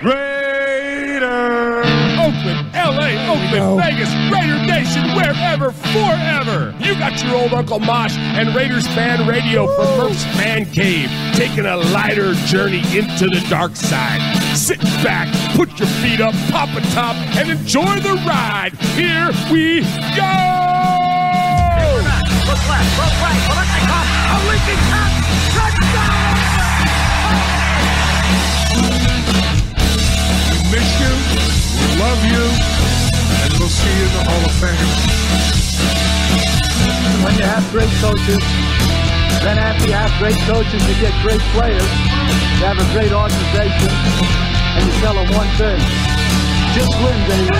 Raiders! Oakland, L.A., Oakland, Vegas, Raider Nation, wherever, forever. You got your old Uncle Mosh and Raiders Fan Radio from Murph's Man Cave, taking a lighter journey into the dark side. Sit back, put your feet up, pop a top, and enjoy the ride. Here we go! Look left, look right, Paletnikov, a leaking pass, touchdown! We miss you, we love you, and we'll see you in the Hall of Fame. When you have great coaches, then after you have great coaches, you get great players, you have a great organization, and you tell them one thing, just win, baby.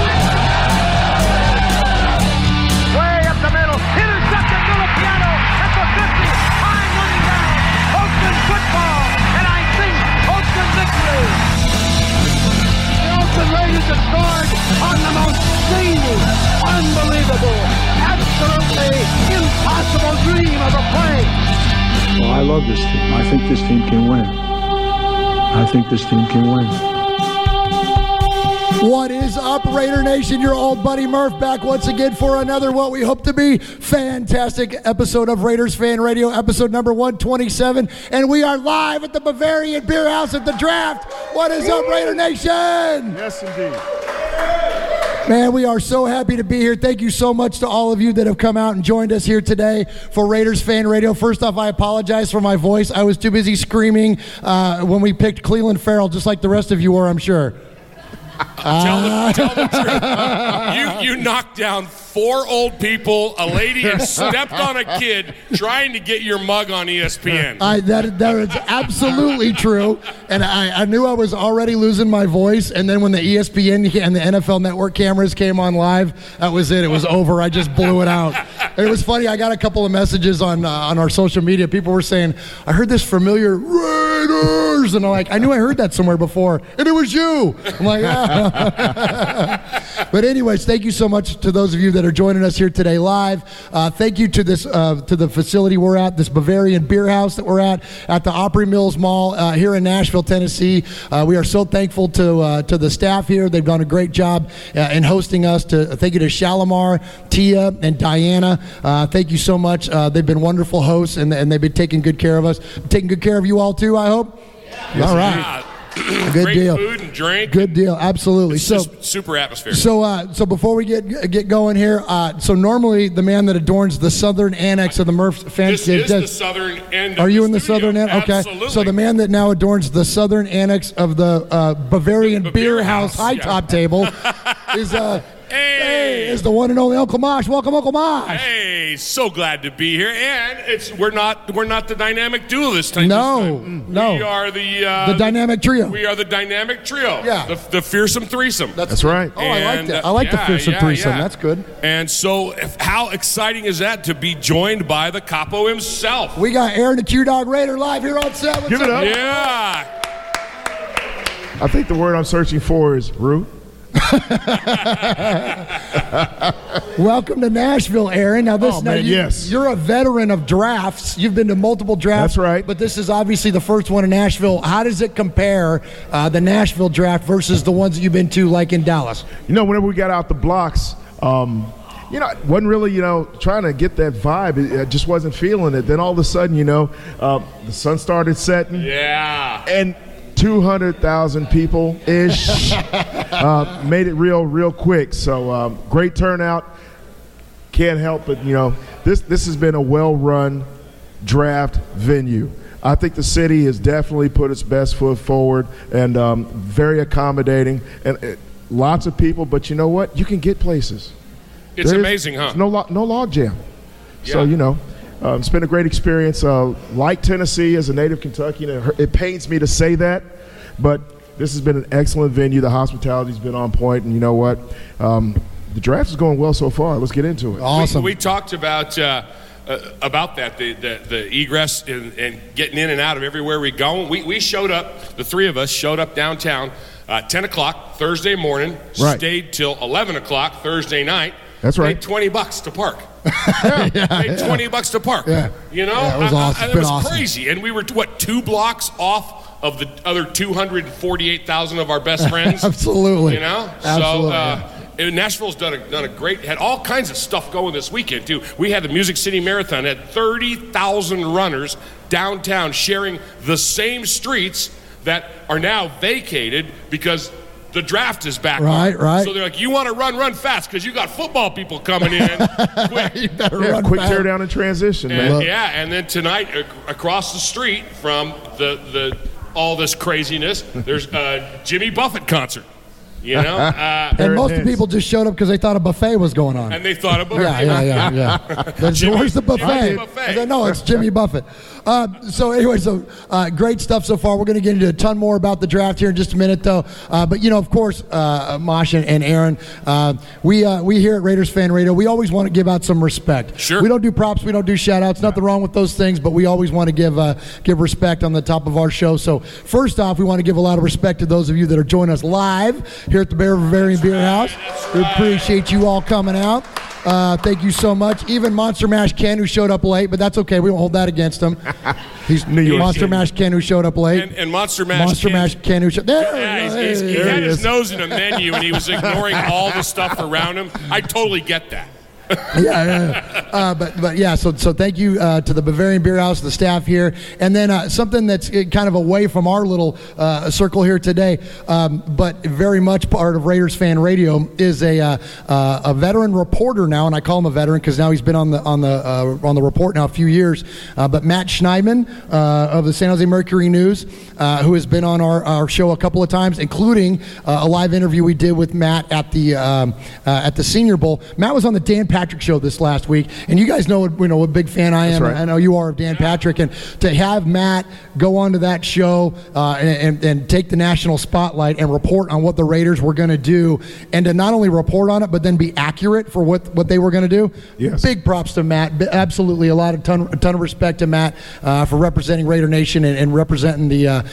Way up the middle, intercepted Filipiano at the 50, time running down, Oakland football, and I think Oakland victory. The Oakland Raiders have scored on the most zany, unbelievable, absolutely impossible dream of a play. Well, I love this team. I think this team can win. I think this team can win. What is up, Raider Nation? Your old buddy Murph back once again for another what we hope to be fantastic episode of Raiders Fan Radio, episode number 127. And we are live at the Bavarian Beer House at the draft. What is up, Raider Nation? Yes, indeed. Man, we are so happy to be here. Thank you so much to all of you that have come out and joined us here today for Raiders Fan Radio. First off, I apologize for my voice. I was too busy screaming when we picked Cleveland Farrell, just like the rest of you were, I'm sure. Tell the truth. You knocked down 4 old people, a lady, and stepped on a kid trying to get your mug on ESPN. That is absolutely true. And I knew I was already losing my voice. And then when the ESPN and the NFL Network cameras came on live, that was it. It was over. I just blew it out. And it was funny. I got a couple of messages on our social media. People were saying, I heard this familiar Raiders. And I'm like, I knew I heard that somewhere before. And it was you. I'm like, But anyways, thank you so much to those of you that are joining us here today live. Thank you to this to the facility we're at, this Bavarian Beer House that we're at the Opry Mills Mall here in Nashville, Tennessee. We are so thankful to the staff here. They've done a great job in hosting us. Thank you to Shalimar, Tia, and Diana. Thank you so much. They've been wonderful hosts, and they've been taking good care of us. Taking good care of you all too, I hope? Yeah. All right. Good Great deal. Food and drink. Good deal. Absolutely. It's just super atmosphere. So before we get going here, so normally the man that adorns the southern annex of the Murph's fan This cave. is the southern end. Are of you the in the studio. southern annex? Okay. Absolutely. So the man that now adorns the southern annex of the Bavarian Beer House high top table is is the one and only Uncle Mosh. Welcome, Uncle Mosh. Hey, so glad to be here. And we're not the dynamic duo this time. No. We are the dynamic trio. We are the dynamic trio. Yeah. The fearsome threesome. That's right. Oh, I like that. I like the fearsome threesome. That's good. And so, how exciting is that to be joined by the capo himself? We got Aaron the Q-Dog Raider live here on set. Give it up. Yeah. I think the word I'm searching for is Rue. Welcome to Nashville, Aaron. Now, yes. You're a veteran of drafts. You've been to multiple drafts. That's right. But this is obviously the first one in Nashville. How does it compare, the Nashville draft versus the ones that you've been to, like in Dallas? Whenever we got out the blocks, I wasn't really, trying to get that vibe. I just wasn't feeling it. Then all of a sudden, the sun started setting. Yeah. And 200,000 people-ish made it real quick. So great turnout. Can't help but, this has been a well-run draft venue. I think the city has definitely put its best foot forward and very accommodating. And lots of people, but you know what? You can get places. It's amazing, huh? No log jam. Yeah. So, it's been a great experience. Like Tennessee, as a native Kentuckian, it pains me to say that, but this has been an excellent venue. The hospitality's been on point, and you know what? The draft is going well so far. Let's get into it. Awesome. We talked about that, the egress and getting in and out of everywhere we go. We showed up, the three of us showed up downtown 10 o'clock Thursday morning, right. Stayed till 11 o'clock Thursday night. That's right. Paid $20 to park. Paid $20 to park. Yeah. You know? Yeah, it was awesome. It was crazy. And we were, 2 blocks off of the other 248,000 of our best friends. Absolutely. You know? Absolutely. So Nashville's done a great, had all kinds of stuff going this weekend, too. We had the Music City Marathon, had 30,000 runners downtown sharing the same streets that are now vacated because the draft is back on. Right. So they're like, you want to run fast because you got football people coming in quick. You better run quick fast. tear down in transition, And, man. yeah, and then tonight, across the street from the all this craziness, there's a Jimmy Buffett concert. You know? And most of the people just showed up because they thought a buffet was going on. And they thought about Yeah. Where's the buffet? Jimmy Buffet. I said, no, it's Jimmy Buffett. So great stuff so far. We're going to get into a ton more about the draft here in just a minute, though. But, of course, Mosh and Aaron, we here at Raiders Fan Radio, we always want to give out some respect. Sure. We don't do props. We don't do shout-outs. Nothing wrong with those things, but we always want to give respect on the top of our show. So, first off, we want to give a lot of respect to those of you that are joining us live here at the Bavarian Beer House. We appreciate you all coming out. Thank you so much. Even Monster Mash Ken, who showed up late, but that's okay. We won't hold that against him. He's New York Monster City. Mash Ken, who showed up late. And Monster Mash Ken, who showed he had his nose in a menu and he was ignoring all the stuff around him. I totally get that. But yeah, so thank you to the Bavarian Beer House, the staff here, and then something that's kind of away from our little circle here today, but very much part of Raiders Fan Radio is a veteran reporter now, and I call him a veteran because now he's been on the report now a few years. But Matt Schneidman of the San Jose Mercury News, who has been on our show a couple of times, including a live interview we did with Matt at the Senior Bowl. Matt was on the Dan Patrick show this last week, and you guys know what big fan I am. Right. I know you are of Dan Patrick, and to have Matt go onto that show and take the national spotlight and report on what the Raiders were going to do, and to not only report on it but then be accurate for what they were going to do. Yes. Big props to Matt. Absolutely, a ton of respect to Matt for representing Raider Nation and representing the.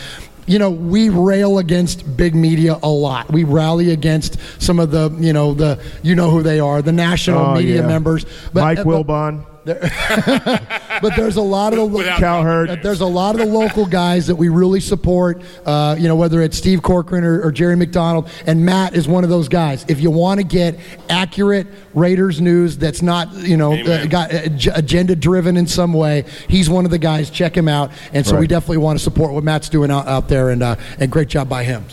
We rail against big media a lot. We rally against some of the, who they are, the national media members. But, Mike Wilbon. But there's a lot of Cowherd. the local guys that we really support. Whether it's Steve Corcoran or Jerry McDonald, and Matt is one of those guys. If you want to get accurate Raiders news that's not got agenda driven in some way, he's one of the guys. Check him out. And so we definitely want to support what Matt's doing out there, and great job by him.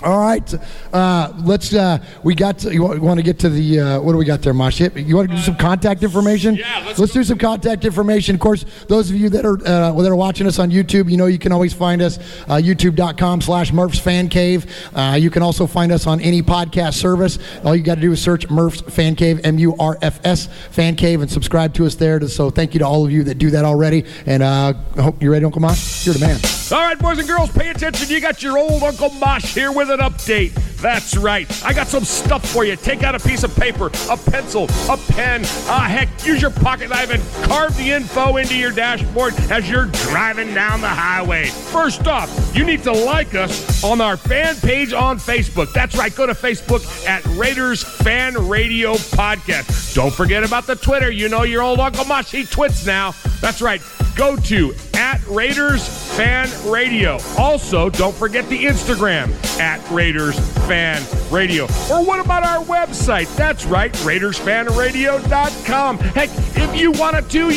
All right, let's. You want to get to the what do we got there, Mosh? You want to do some contact information? Yeah, let's do some contact information. Of course, those of you that are watching us on YouTube, you can always find us youtube.com/Murph's Fan Cave. You can also find us on any podcast service. All you got to do is search Murph's Fan Cave, MURFS Fan Cave, and subscribe to us there. So thank you to all of you that do that already. And I hope you're ready, Uncle Mosh. You're the man. All right, boys and girls, pay attention. You got your old Uncle Mosh here with an update. That's right. I got some stuff for you. Take out a piece of paper, a pencil, a pen. Heck, use your pocket knife and carve the info into your dashboard as you're driving down the highway. First off, you need to like us on our fan page on Facebook. That's right. Go to Facebook at Raiders Fan Radio Podcast. Don't forget about the Twitter. Your old Uncle Mosh, he twits now. That's right. Go to at Raiders Fan Radio. Also, don't forget the Instagram at Raiders Fan Radio. Or what about our website? That's right, RaidersFanRadio.com. Heck, if you want to,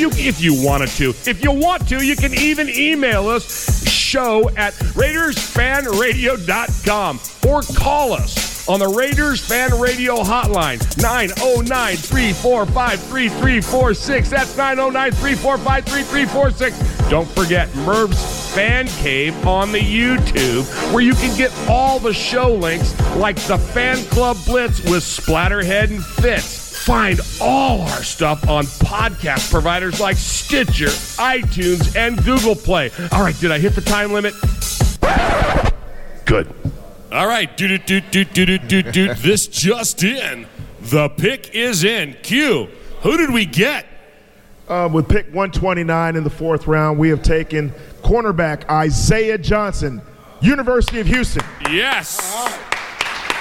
you can even email us show@RaidersFanRadio.com or call us on the Raiders Fan Radio hotline, 909-345-3346. That's 909-345-3346. Don't forget Murph's Fan Cave on the YouTube, where you can get all the show links like the Fan Club Blitz with Splatterhead and Fitz. Find all our stuff on podcast providers like Stitcher, iTunes, and Google Play. All right, did I hit the time limit? Good. All right, this just in. The pick is in. Q, who did we get? With pick 129 in the fourth round, we have taken cornerback Isaiah Johnson, University of Houston. Yes.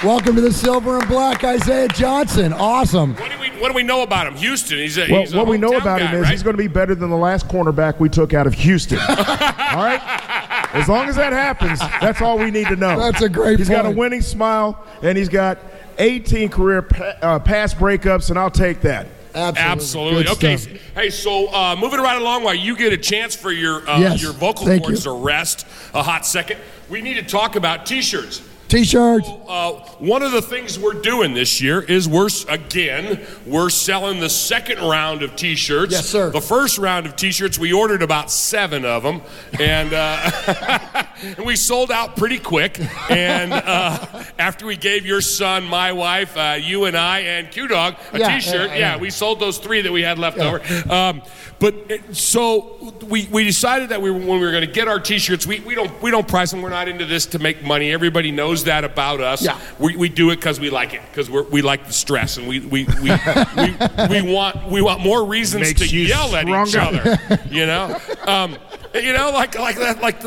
Welcome to the Silver and Black, Isaiah Johnson. Awesome. What do we know about him? Houston. He's a what we know hometown about guy, him is right? he's going to be better than the last cornerback we took out of Houston. All right? As long as that happens, that's all we need to know. That's a great He's got a point. winning smile, and he's got 18 career pass breakups, and I'll take that. Absolutely. Good Okay. stuff. Hey, so moving right along while you get a chance for your Yes. your vocal Thank cords you. to rest a hot second, we need to talk about T-shirts. T-shirts. One of the things we're doing this year is we're selling the second round of T-shirts. Yes, sir. The first round of T-shirts, we ordered about 7 of them, and and we sold out pretty quick. And after we gave your son, my wife, you and I, and Q-Dog a T-shirt, we sold those 3 that we had left over. So we decided that when we were going to get our T-shirts, we don't price them. We're not into this to make money. Everybody knows that about us. Yeah. We do it because we like it, because we like the stress, and we want more reasons Makes to you yell at each stronger. other. You know,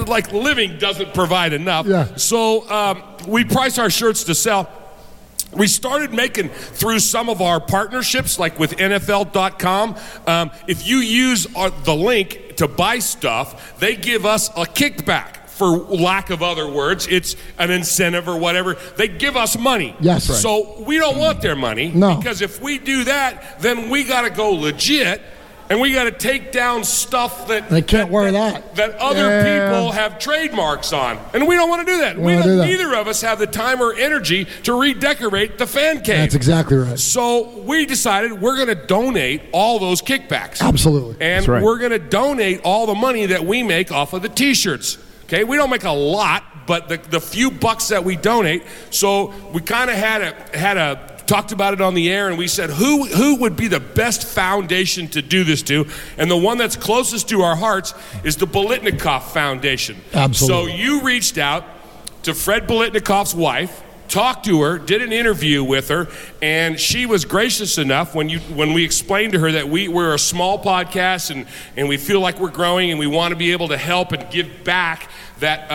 like living doesn't provide enough. Yeah. So we price our shirts to sell. We started making through some of our partnerships, like with NFL.com. If you use the link to buy stuff, they give us a kickback. For lack of other words, it's an incentive or whatever. They give us money. Yes, right. So we don't want their money. No. Because if we do that, then we got to go legit. And we got to take down stuff that They can't wear that. other people have trademarks on, and we don't want to do that. Neither of us have the time or energy to redecorate the fan cave. That's exactly right. So we decided we're going to donate all those kickbacks. Absolutely. And That's right. we're going to donate all the money that we make off of the T-shirts. Okay, we don't make a lot, but the few bucks that we donate. So we kind of talked about it on the air, and we said, who would be the best foundation to do this to? And the one that's closest to our hearts is the Bolitnikoff Foundation. Absolutely. So you reached out to Fred Bolitnikoff's wife, talked to her, did an interview with her, and she was gracious enough when we explained to her that we're a small podcast and we feel like we're growing and we want to be able to help and give back, that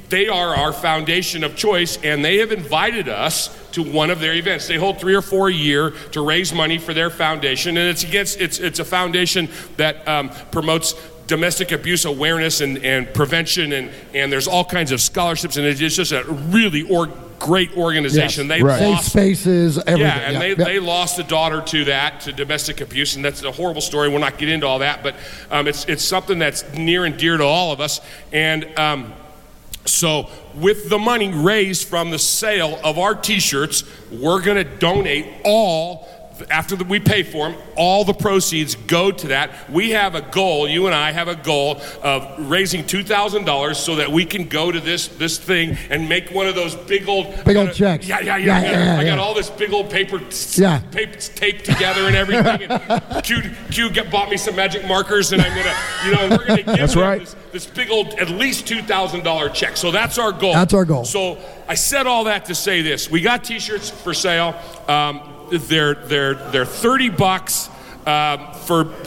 they are our foundation of choice, and they have invited us to one of their events. They hold 3 or 4 a year to raise money for their foundation, and it's a foundation that promotes domestic abuse awareness and prevention, and there's all kinds of scholarships, and it's just a really great organization. Yes. They Right. lost, Safe spaces, everything. yeah, and they lost a daughter to domestic abuse, and that's a horrible story. We'll not get into all that, but it's something that's near and dear to all of us. And so with the money raised from the sale of our T-shirts, we're going to donate all. After we pay for them, all the proceeds go to that. We have a goal, you and I have a goal of raising $2,000 so that we can go to this thing and make one of those big old checks. Yeah. I got all this big old paper taped together and everything. And Q bought me some magic markers, and we're gonna give That's them right. this big old at least $2,000 check. So that's our goal. That's our goal. So I said all that to say this: we got T-shirts for sale. They're $30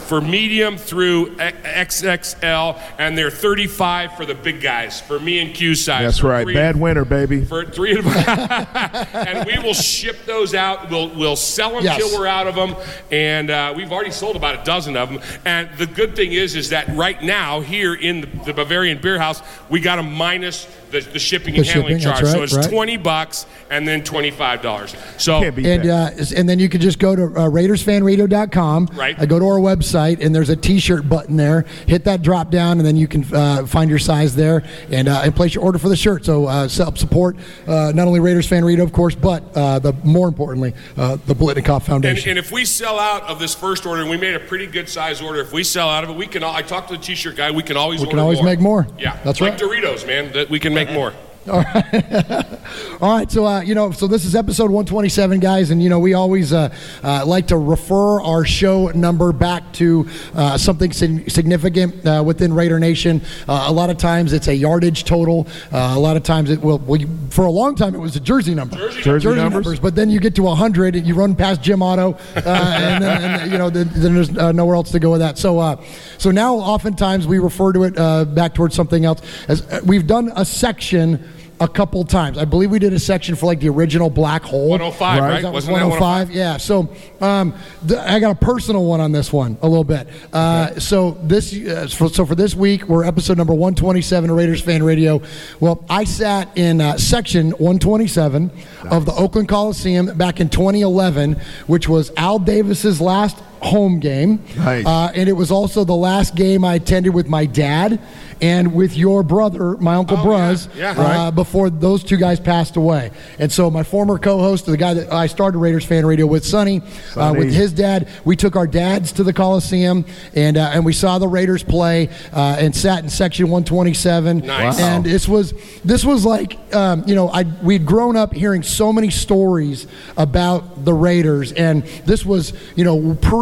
for medium through XXL, and they're $35 for the big guys, for me and Q size. That's right. Bad winter, baby. For 3 and we will ship those out. We'll sell them till we're out of them, and we've already sold about a dozen of them. And the good thing is that right now here in the Bavarian Beer House, we got them minus the shipping and handling charge. Right, so it's right. $20 and then $25. So Can't beat that. And then you can just go to RaidersFanRadio.com. Right. Go to our website, and there's a T-shirt button there. Hit that drop down, and then you can find your size there and place your order for the shirt. So help support not only Raiders Fan Radio, of course, but more importantly, the Bolitnikoff Foundation. And if we sell out of this first order, and we made a pretty good size order, if we sell out of it, I talked to the T-shirt guy. We can always make more. Yeah, that's like right. Doritos, man. That we can make more. All right. So this is episode 127, guys, and we always like to refer our show number back to something significant within Raider Nation. A lot of times it's a yardage total. A lot of times for a long time it was a jersey number. Jersey numbers. But then you get to 100 and you run past Jim Otto, and then there's nowhere else to go with that. So now oftentimes we refer to it back towards something else. As we've done a section a couple times. I believe we did a section for like the original Black Hole. 105, right? That was Wasn't that 105? Yeah. So I got a personal one on this one a little bit. So for this week, we're episode number 127 of Raiders Fan Radio. Well, I sat in section 127 of the Oakland Coliseum back in 2011, which was Al Davis's last home game. Nice. And it was also the last game I attended with my dad and with your brother, my Uncle Bruz, before those two guys passed away. And so my former co-host, the guy that I started Raiders Fan Radio with, Sonny, with his dad, we took our dads to the Coliseum, and we saw the Raiders play and sat in section 127. Nice. And this was like, we'd grown up hearing so many stories about the Raiders, and this was,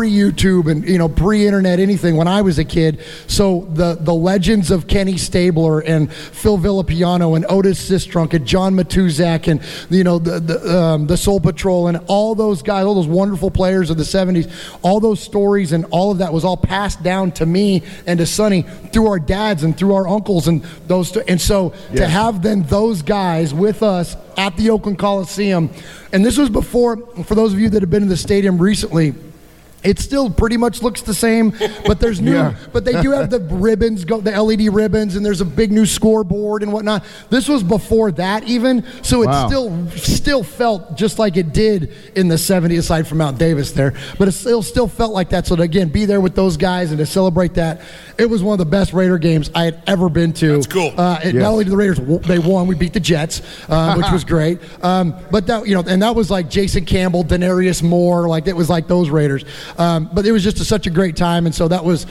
pre-YouTube and, pre-internet, anything when I was a kid. So the legends of Kenny Stabler and Phil Villapiano and Otis Sistrunk and John Matuzak and the Soul Patrol and all those guys, all those wonderful players of the 70s, all those stories and all of that was all passed down to me and to Sonny through our dads and through our uncles and those. And so to have then those guys with us at the Oakland Coliseum, and this was before, for those of you that have been in the stadium recently, it still pretty much looks the same, but there's new, but they do have the ribbons, the LED ribbons, and there's a big new scoreboard and whatnot. This was before that even, so it still felt just like it did in the 70s, aside from Mount Davis there, but it still felt like that. So to, again, be there with those guys and to celebrate that, it was one of the best Raider games I had ever been to. That's cool. Not only did the Raiders, they won, we beat the Jets, which was great, but that, and that was like Jason Campbell, Denarius Moore, like it was like those Raiders. But it was just such a great time, and so that was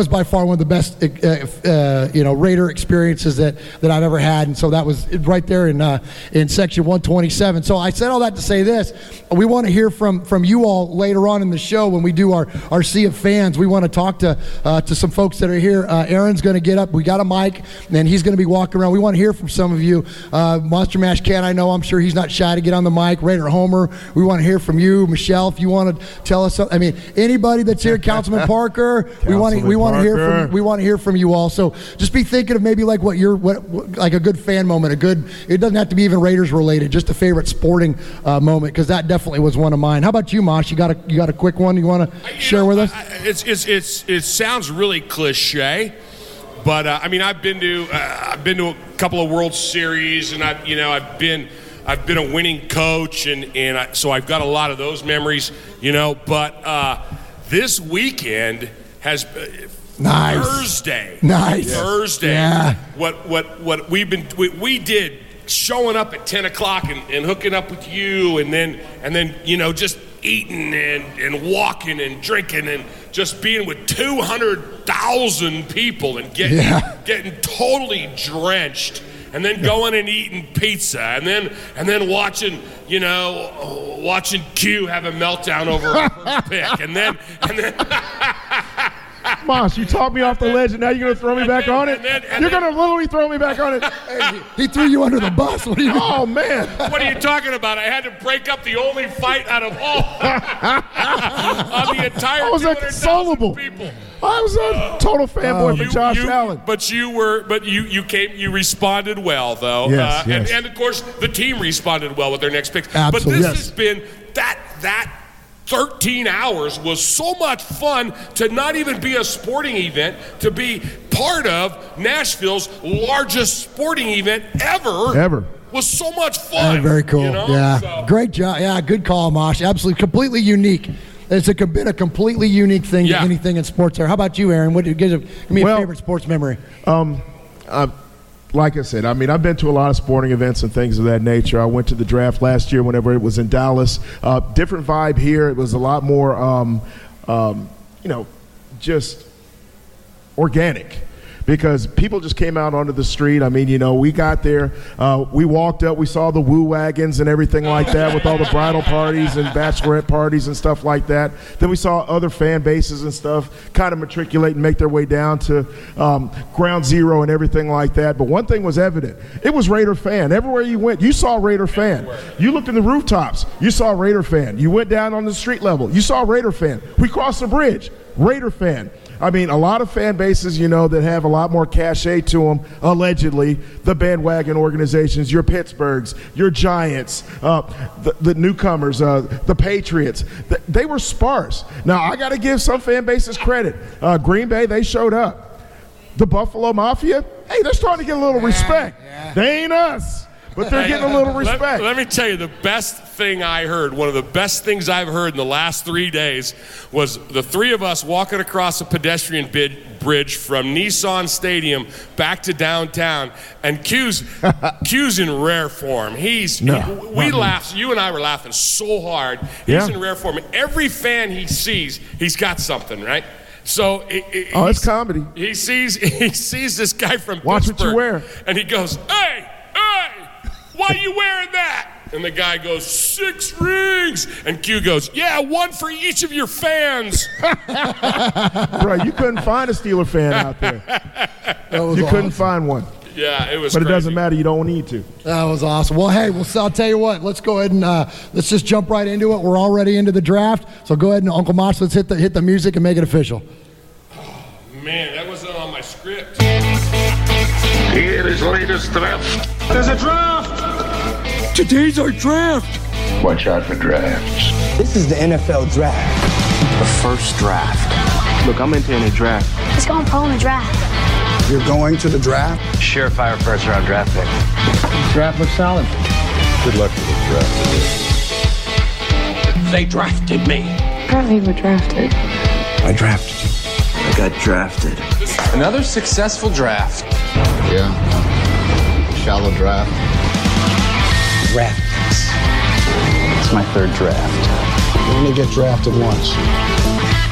by far one of the best Raider experiences that I've ever had, and so that was right there in section 127. So I said all that to say this: we want to hear from you all later on in the show when we do our Sea of Fans. We want to talk to some folks that are here. Aaron's going to get up. We got a mic, and he's going to be walking around. We want to hear from some of you. Monster Mash Ken, I know, I'm sure he's not shy to get on the mic. Raider Homer, we want to hear from you. Michelle, if you want to tell us something. I mean, anybody that's here, Councilman Parker, we want to hear from you all. So just be thinking of maybe like what like a good fan moment, it doesn't have to be even Raiders related, just a favorite sporting moment, because that definitely was one of mine. How about you, Mosh? You got a quick one you want to share with us? It sounds really cliche, but I mean, I've been to a couple of World Series, and I've been a winning coach, and so I've got a lot of those memories, but this weekend has Thursday. Nice. Thursday. Yeah. What we did, showing up at 10 o'clock and hooking up with you, and then just eating and walking and drinking and just being with 200,000 people and getting totally drenched. And then going and eating pizza, and then watching Q have a meltdown over our first pick, and then Moss, you talked me off the ledge, and now you're going to throw me back on it? You're going to literally throw me back on it? Hey, he threw you under the bus. What do you mean? Oh, man. What are you talking about? I had to break up the only fight out of all on the entire 200,000 people. I was a total fanboy for Josh Allen. But you responded well, though. Yes, yes. And of course, the team responded well with their next picks. Absolutely. But this has been that 13 hours was so much fun to not even be a sporting event, to be part of Nashville's largest sporting event ever. Was so much fun. Very cool. So. Great job. Yeah, good call, Mosh. Absolutely, completely unique. It's been a completely unique thing to anything in sports there. How about you, Aaron? Give me a favorite sports memory. Like I said, I mean, I've been to a lot of sporting events and things of that nature. I went to the draft last year whenever it was in Dallas. Different vibe here. It was a lot more, just organic. Because people just came out onto the street. I mean, we got there, we walked up, we saw the woo wagons and everything like that with all the bridal parties and bachelorette parties and stuff like that. Then we saw other fan bases and stuff kind of matriculate and make their way down to Ground Zero and everything like that. But one thing was evident. It was Raider fan. Everywhere you went, you saw Raider fan. You looked in the rooftops, you saw Raider fan. You went down on the street level, you saw Raider fan. We crossed the bridge, Raider fan. I mean, a lot of fan bases, that have a lot more cachet to them, allegedly, the bandwagon organizations, your Pittsburghs, your Giants, the newcomers, the Patriots, they were sparse. Now, I got to give some fan bases credit. Green Bay, they showed up. The Buffalo Mafia, hey, they're starting to get a little respect. Yeah. They ain't us, but they're getting a little respect. Let me tell you, the best thing I heard, one of the best things I've heard in the last 3 days was the three of us walking across a pedestrian bridge from Nissan Stadium back to downtown, and Q's in rare form. We laughed. You and I were laughing so hard. He's in rare form. And every fan he sees, he's got something, right? So it's comedy. He sees this guy from Watch Pittsburgh, what you wear. And he goes, hey, why are you wearing that? And the guy goes, 6 rings. And Q goes, yeah, 1 for each of your fans. Right, you couldn't find a Steeler fan out there. You couldn't find one. Yeah, it was But crazy. it doesn't matter. You don't need to. That was awesome. Well, hey, I'll tell you what. Let's go ahead and let's just jump right into it. We're already into the draft. So go ahead and, Uncle Mosh, let's hit the music and make it official. Man, that wasn't on my script. Here is the latest draft. There's a draft. Today's our draft. Watch out for drafts. This is the NFL draft. The first draft. Look, I'm into any draft. Let's go and pro in the draft. You're going to the draft? Surefire first round draft pick. Draft looks solid. Good luck with the draft. They drafted me. Apparently we're drafted. I drafted you. I got drafted. Another successful draft. Yeah. Shallow draft. Draft picks. It's my 3rd draft. You only get drafted once.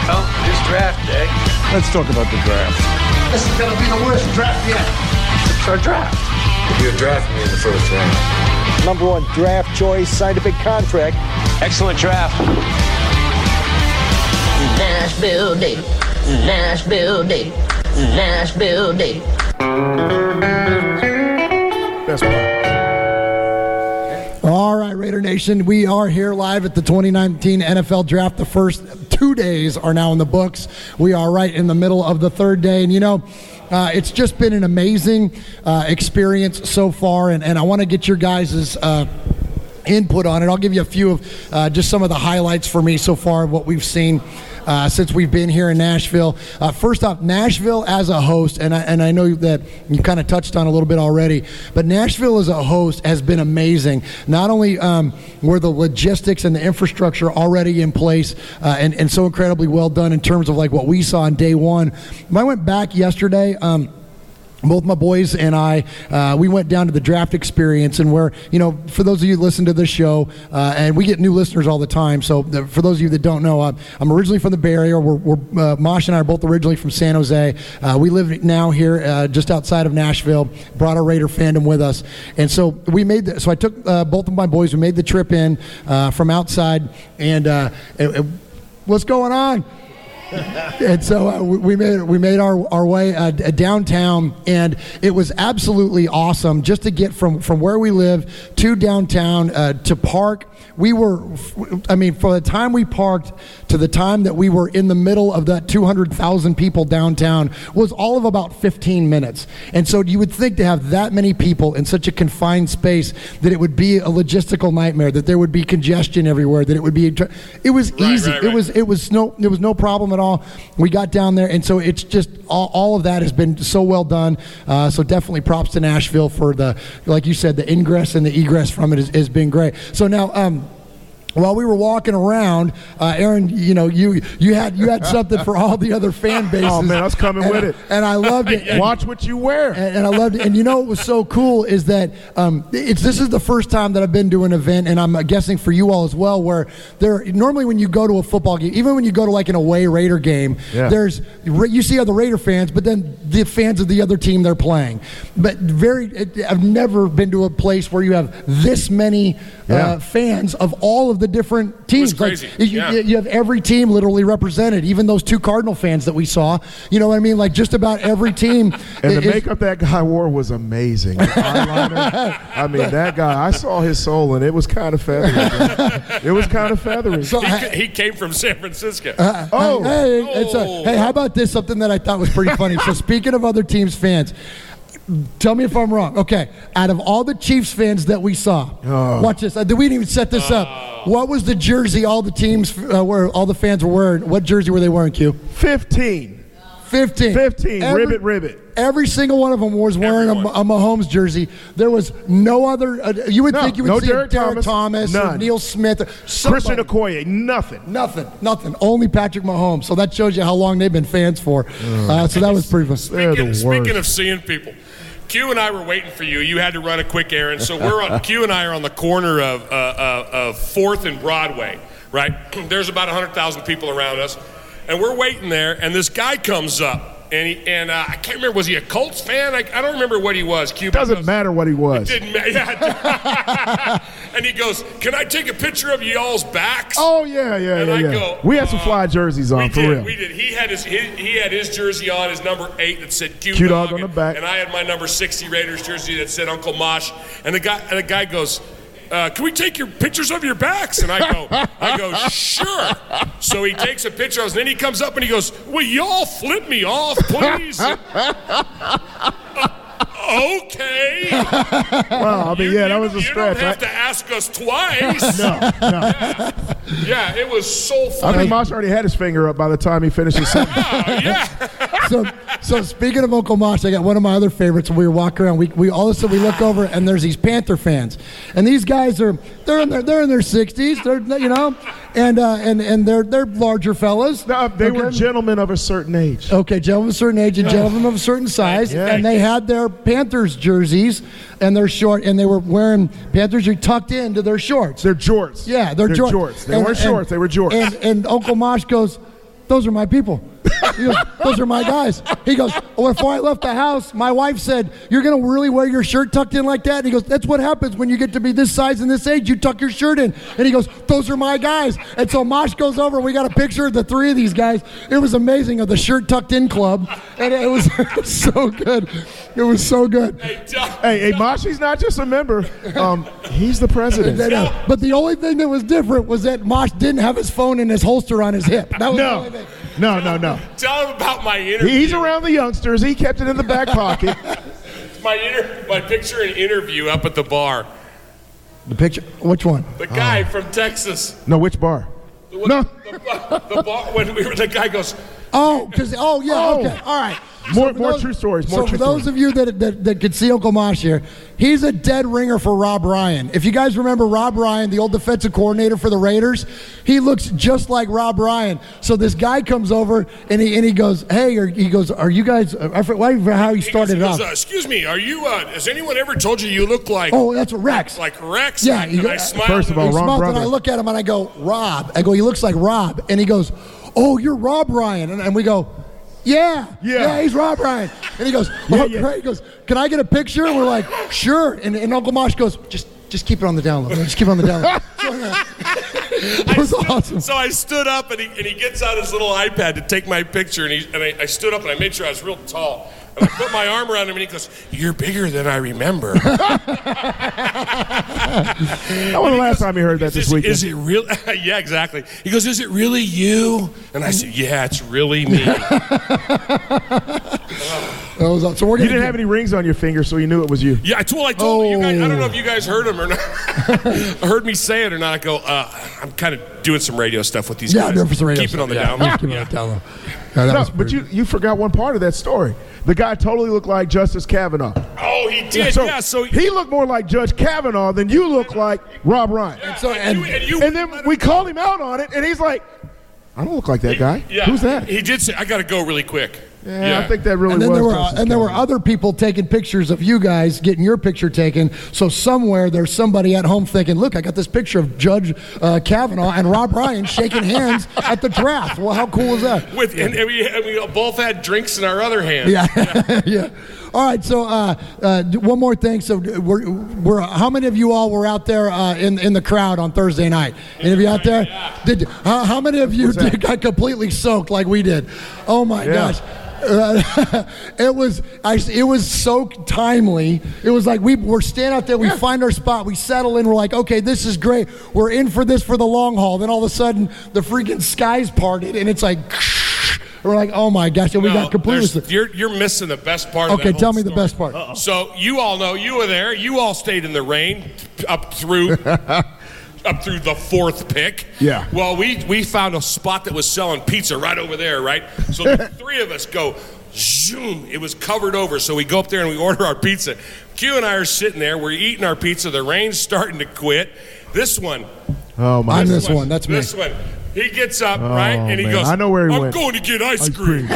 Well, it's draft day. Let's talk about the draft. This is going to be the worst draft yet. It's our draft. You draft me in the first round. #1 draft choice, signed a big contract. Excellent draft. Nashville Day. Nashville Day. Nashville Day. Best part. All right, Raider Nation, we are here live at the 2019 NFL Draft. The first 2 days are now in the books. We are right in the middle of the 3rd day, and it's just been an amazing experience so far, and I want to get your guys' input on it. I'll give you a few of just some of the highlights for me so far of what we've seen since we've been here in Nashville. First off, Nashville as a host, and I know that you kind of touched on a little bit already, but Nashville as a host has been amazing. Not only were the logistics and the infrastructure already in place and so incredibly well done in terms of like what we saw on day one. I went back yesterday. Both my boys and I, we went down to the draft experience, and where, for those of you who listen to this show, and we get new listeners all the time, so for those of you that don't know, I'm originally from the Bay Area. Mosh and I are both originally from San Jose. We live now here just outside of Nashville, brought our Raider fandom with us. And so so I took both of my boys, we made the trip in from outside, and what's going on? And so we made our way downtown, and it was absolutely awesome just to get from where we live to downtown to park. For the time we parked to the time that we were in the middle of that 200,000 people downtown was all of about 15 minutes. And so you would think to have that many people in such a confined space that it would be a logistical nightmare, that there would be congestion everywhere, that it would be, it was easy. Right. It was no problem at all. We got down there, and so it's just all of that has been so well done. So definitely props to Nashville for like you said, the ingress and the egress from it has been great. So now, while we were walking around, Aaron, you had something for all the other fan bases. Oh man, I was coming with it, and I loved it. Watch what you wear, and I loved it. And what was so cool is that this is the first time that I've been to an event, and I'm guessing for you all as well, where normally when you go to a football game, even when you go to like an away Raider game, you see other Raider fans, but then the fans of the other team they're playing. But I've never been to a place where you have this many fans of all of the the different teams. It was crazy. You have every team literally represented, even those 2 Cardinal fans that we saw. You know what I mean? Like just about every team. And the makeup that guy wore was amazing. The eyeliner. I mean, that guy, I saw his soul, and it was kind of feathery. It was kind of feathery. So he came from San Francisco. Hey, how about this? Something that I thought was pretty funny. So speaking of other teams' fans, tell me if I'm wrong. Okay, out of all the Chiefs fans that we saw, watch this. We didn't even set this up. What was the jersey all the teams all the fans were wearing? What jersey were they wearing, Q? 15. Ribbit. Every single one of them was wearing a Mahomes jersey. There was no other. You would think you would see Derek Thomas or Neil Smith. Christian Okoye. Nothing. Only Patrick Mahomes. So that shows you how long they've been fans for. So that was pretty fun. Speaking of seeing people, Q and I were waiting for you. You had to run a quick errand. So Q and I are on the corner of 4th and Broadway, right? There's about 100,000 people around us. And we're waiting there, and this guy comes up. And I can't remember, was he a Colts fan? I don't remember what he was. Doesn't matter what he was. It didn't matter. Yeah. And he goes, "Can I take a picture of y'all's backs?" Oh, yeah. I go, we had some fly jerseys on, for real. We did. He had his jersey on, his number 8 that said Q-Dog on the back. And I had my number 60 Raiders jersey that said Uncle Mosh. And the guy goes, "Can we take your pictures of your backs?" And I go, "Sure." So he takes a picture of us, and then he comes up and he goes, "Will y'all flip me off, please?" Okay. Well, I mean, that was a stretch. You don't have to ask us twice. No. Yeah, it was so funny. I think Mosh already had his finger up by the time he finished his sentence. So speaking of Uncle Mosh, I got one of my other favorites. When we were walking around, we all of a sudden we look over and there's these Panther fans, and these guys they're in their 60s, and they're larger fellas. No, they were gentlemen of a certain age. Okay, gentlemen of a certain age and gentlemen of a certain size, and they had their Panthers jerseys and their short, and they were wearing Panthers jerseys tucked into their shorts. They're jorts. Yeah, they're jorts. They weren't shorts. They were jorts. And Uncle Mosh goes, "Those are my people." He goes, "Those are my guys." He goes, "Well, before I left the house, my wife said, 'You're going to really wear your shirt tucked in like that?' And he goes, 'That's what happens when you get to be this size and this age. You tuck your shirt in.' And he goes, 'Those are my guys.' And so Mosh goes over, and we got a picture of the 3 of these guys. It was amazing, of the shirt tucked in club. And it was so good. It was so good. Hey, Mosh, he's not just a member. He's the president. But the only thing that was different was that Mosh didn't have his phone in his holster on his hip. That was the only thing. No. Tell him about my interview. He's around the youngsters. He kept it in the back pocket. My picture and interview up at the bar. The picture? Which one? The guy from Texas. No, which bar? The bar when the guy goes. Okay, all right. More true stories. So for those of you that could see Uncle Mosh here, he's a dead ringer for Rob Ryan. If you guys remember Rob Ryan, the old defensive coordinator for the Raiders, he looks just like Rob Ryan. So this guy comes over and he goes, "Hey," "Are you guys?" I forget how he started it off. "Excuse me, are you? Has anyone ever told you look like?" Oh, that's Rex. Like Rex. Yeah. I smiled. First of all, wrong brother. And I look at him and I go, "Rob." I go, "He looks like Rob." And he goes, "Oh, you're Rob Ryan." And we go, Yeah, he's Rob Ryan. And he goes, great. He goes, "Can I get a picture?" And we're like, "Sure." And Uncle Mosh goes, just keep it on the down low. Just keep it on the down low. It was awesome. So I stood up and he gets out his little iPad to take my picture, and I stood up and I made sure I was real tall. And I put my arm around him and he goes, "You're bigger than I remember." That was the last time you heard that this weekend. Is it real? Yeah, exactly. He goes, "Is it really you?" And I said, "Yeah, it's really me." So you didn't have any rings on your finger, so you knew it was you. Yeah, I told you guys. I don't know if you guys heard him or not. Heard me say it or not. I go, I'm kind of doing some radio stuff with these guys. Yeah, doing some radio Keep stuff. it on the down. Keep it on the down low. No, but you forgot one part of that story. The guy totally looked like Justice Kavanaugh. Oh, he did. So he looked more like Judge Kavanaugh than you look like Rob Ryan. And then we called him out on it, and he's like, "I don't look like that guy. Who's that?" He did say, "I got to go really quick." Yeah, I think that really was. There were other people taking pictures of you guys, getting your picture taken. So somewhere there's somebody at home thinking, "Look, I got this picture of Judge Kavanaugh and Rob Ryan shaking hands at the draft." Well, how cool is that? And we both had drinks in our other hands. Yeah. Yeah. All right, so one more thing. So we're how many of you all were out there in the crowd on Thursday night? Any of you out there? Yeah. How many of you got completely soaked like we did? Oh my gosh. It was so timely. It was like we're standing out there, we find our spot, we settle in, we're like, okay, this is great. We're in for this for the long haul. Then all of a sudden, the freaking skies parted, and it's like, we're like, oh my gosh, and we got completely. You're missing the best part of that Okay, tell me story. the best part. Uh-oh. So you all know, you were there. You all stayed in the rain up through the fourth pick. Yeah. Well, we found a spot that was selling pizza right over there, right? So the three of us go, zoom. It was covered over. So we go up there and we order our pizza. Q and I are sitting there. We're eating our pizza. The rain's starting to quit. This one. Oh, my. I'm this one. That's me. This one. He gets up, right? And he goes, I know where he went. I'm going to get ice cream.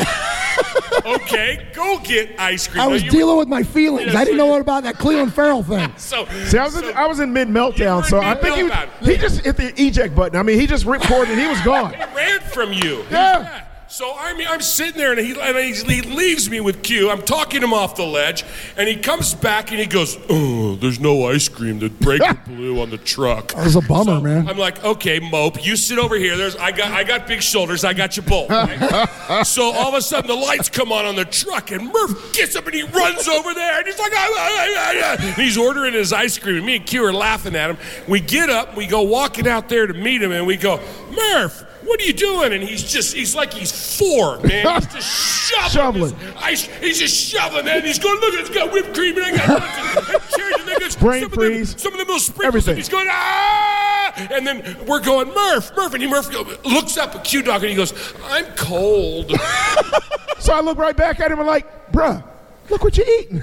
Okay, go get ice cream. I was dealing with my feelings. I didn't know what about that Cleveland Farrell thing. I was in mid meltdown, so I think he just hit the eject button. I mean, he just ripped forward and he was gone. He ran from you. Yeah. So I'm sitting there, and he leaves me with Q. I'm talking him off the ledge, and he comes back, and he goes, oh, there's no ice cream. The breaker blew on the truck. That was a bummer, man. I'm like, okay, Mope, you sit over here. I got big shoulders. I got you both. Right? So all of a sudden, the lights come on the truck, and Murph gets up, and he runs over there, and he's like, and he's ordering his ice cream, and me and Q are laughing at him. We get up, we go walking out there to meet him, and we go, Murph, what are you doing? And he's like he's 4, man. He's just shoveling. He's just shoveling, man. He's going, look, it's got whipped cream, and I got nuts and cherries, and then got brain freeze. Some of them little sprinkles. Everything. He's going, and then we're going, Murph, and Murph looks up at Q-Dog, and he goes, I'm cold. So I look right back at him and like, bruh, look what you're eating.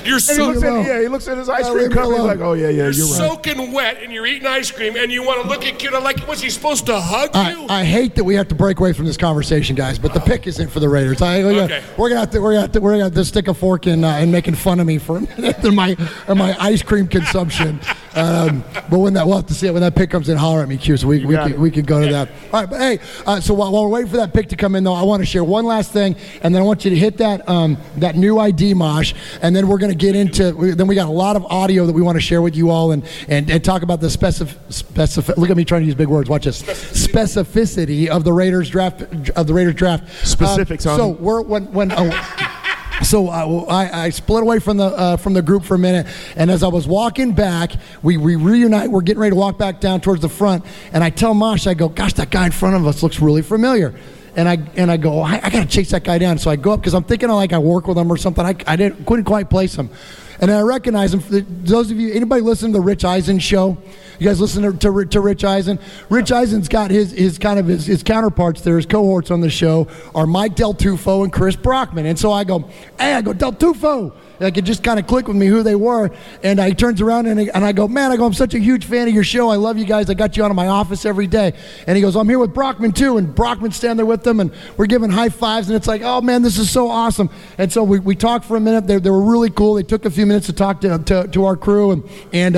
You're so he looks at his ice cream cup and he's like, oh, yeah, you're right. Soaking wet and you're eating ice cream and you want to look at Q like, was he supposed to hug you? I hate that we have to break away from this conversation, guys, but the pick is in for the Raiders. Okay. We're gonna have to stick a fork in and making fun of me for my ice cream consumption. But we'll have to see it when that pick comes in. Holler at me, Q. So we could go to that. All right, but hey, so while we're waiting for that pick to come in, though, I want to share one last thing, and then I want you to hit that new ID mosh, and then we're going to get into. Then we got a lot of audio that we want to share with you all, and talk about the look at me trying to use big words. Watch this. Specificity of the Raiders draft. Specifics. So So I split away from the group for a minute, and as I was walking back, we reunite. We're getting ready to walk back down towards the front, and I tell Mosh, I go, gosh, that guy in front of us looks really familiar. And I go, I got to chase that guy down. So I go up because I'm thinking I work with him or something. I couldn't quite place him. And then I recognize him. Those of you, anybody listen to the Rich Eisen show? You guys listen to Rich Eisen? Rich Eisen's got his counterparts there, his cohorts on the show are Mike Del Tufo and Chris Brockman. And so I go, Del Tufo. Like it just kind of clicked with me who they were. And he turns around and I go, I'm such a huge fan of your show. I love you guys. I got you out of my office every day. And he goes, I'm here with Brockman too. And Brockman's standing there with them, and we're giving high fives. And it's like, oh man, this is so awesome. And so we talked for a minute. They were really cool. They took a few minutes to talk to our crew and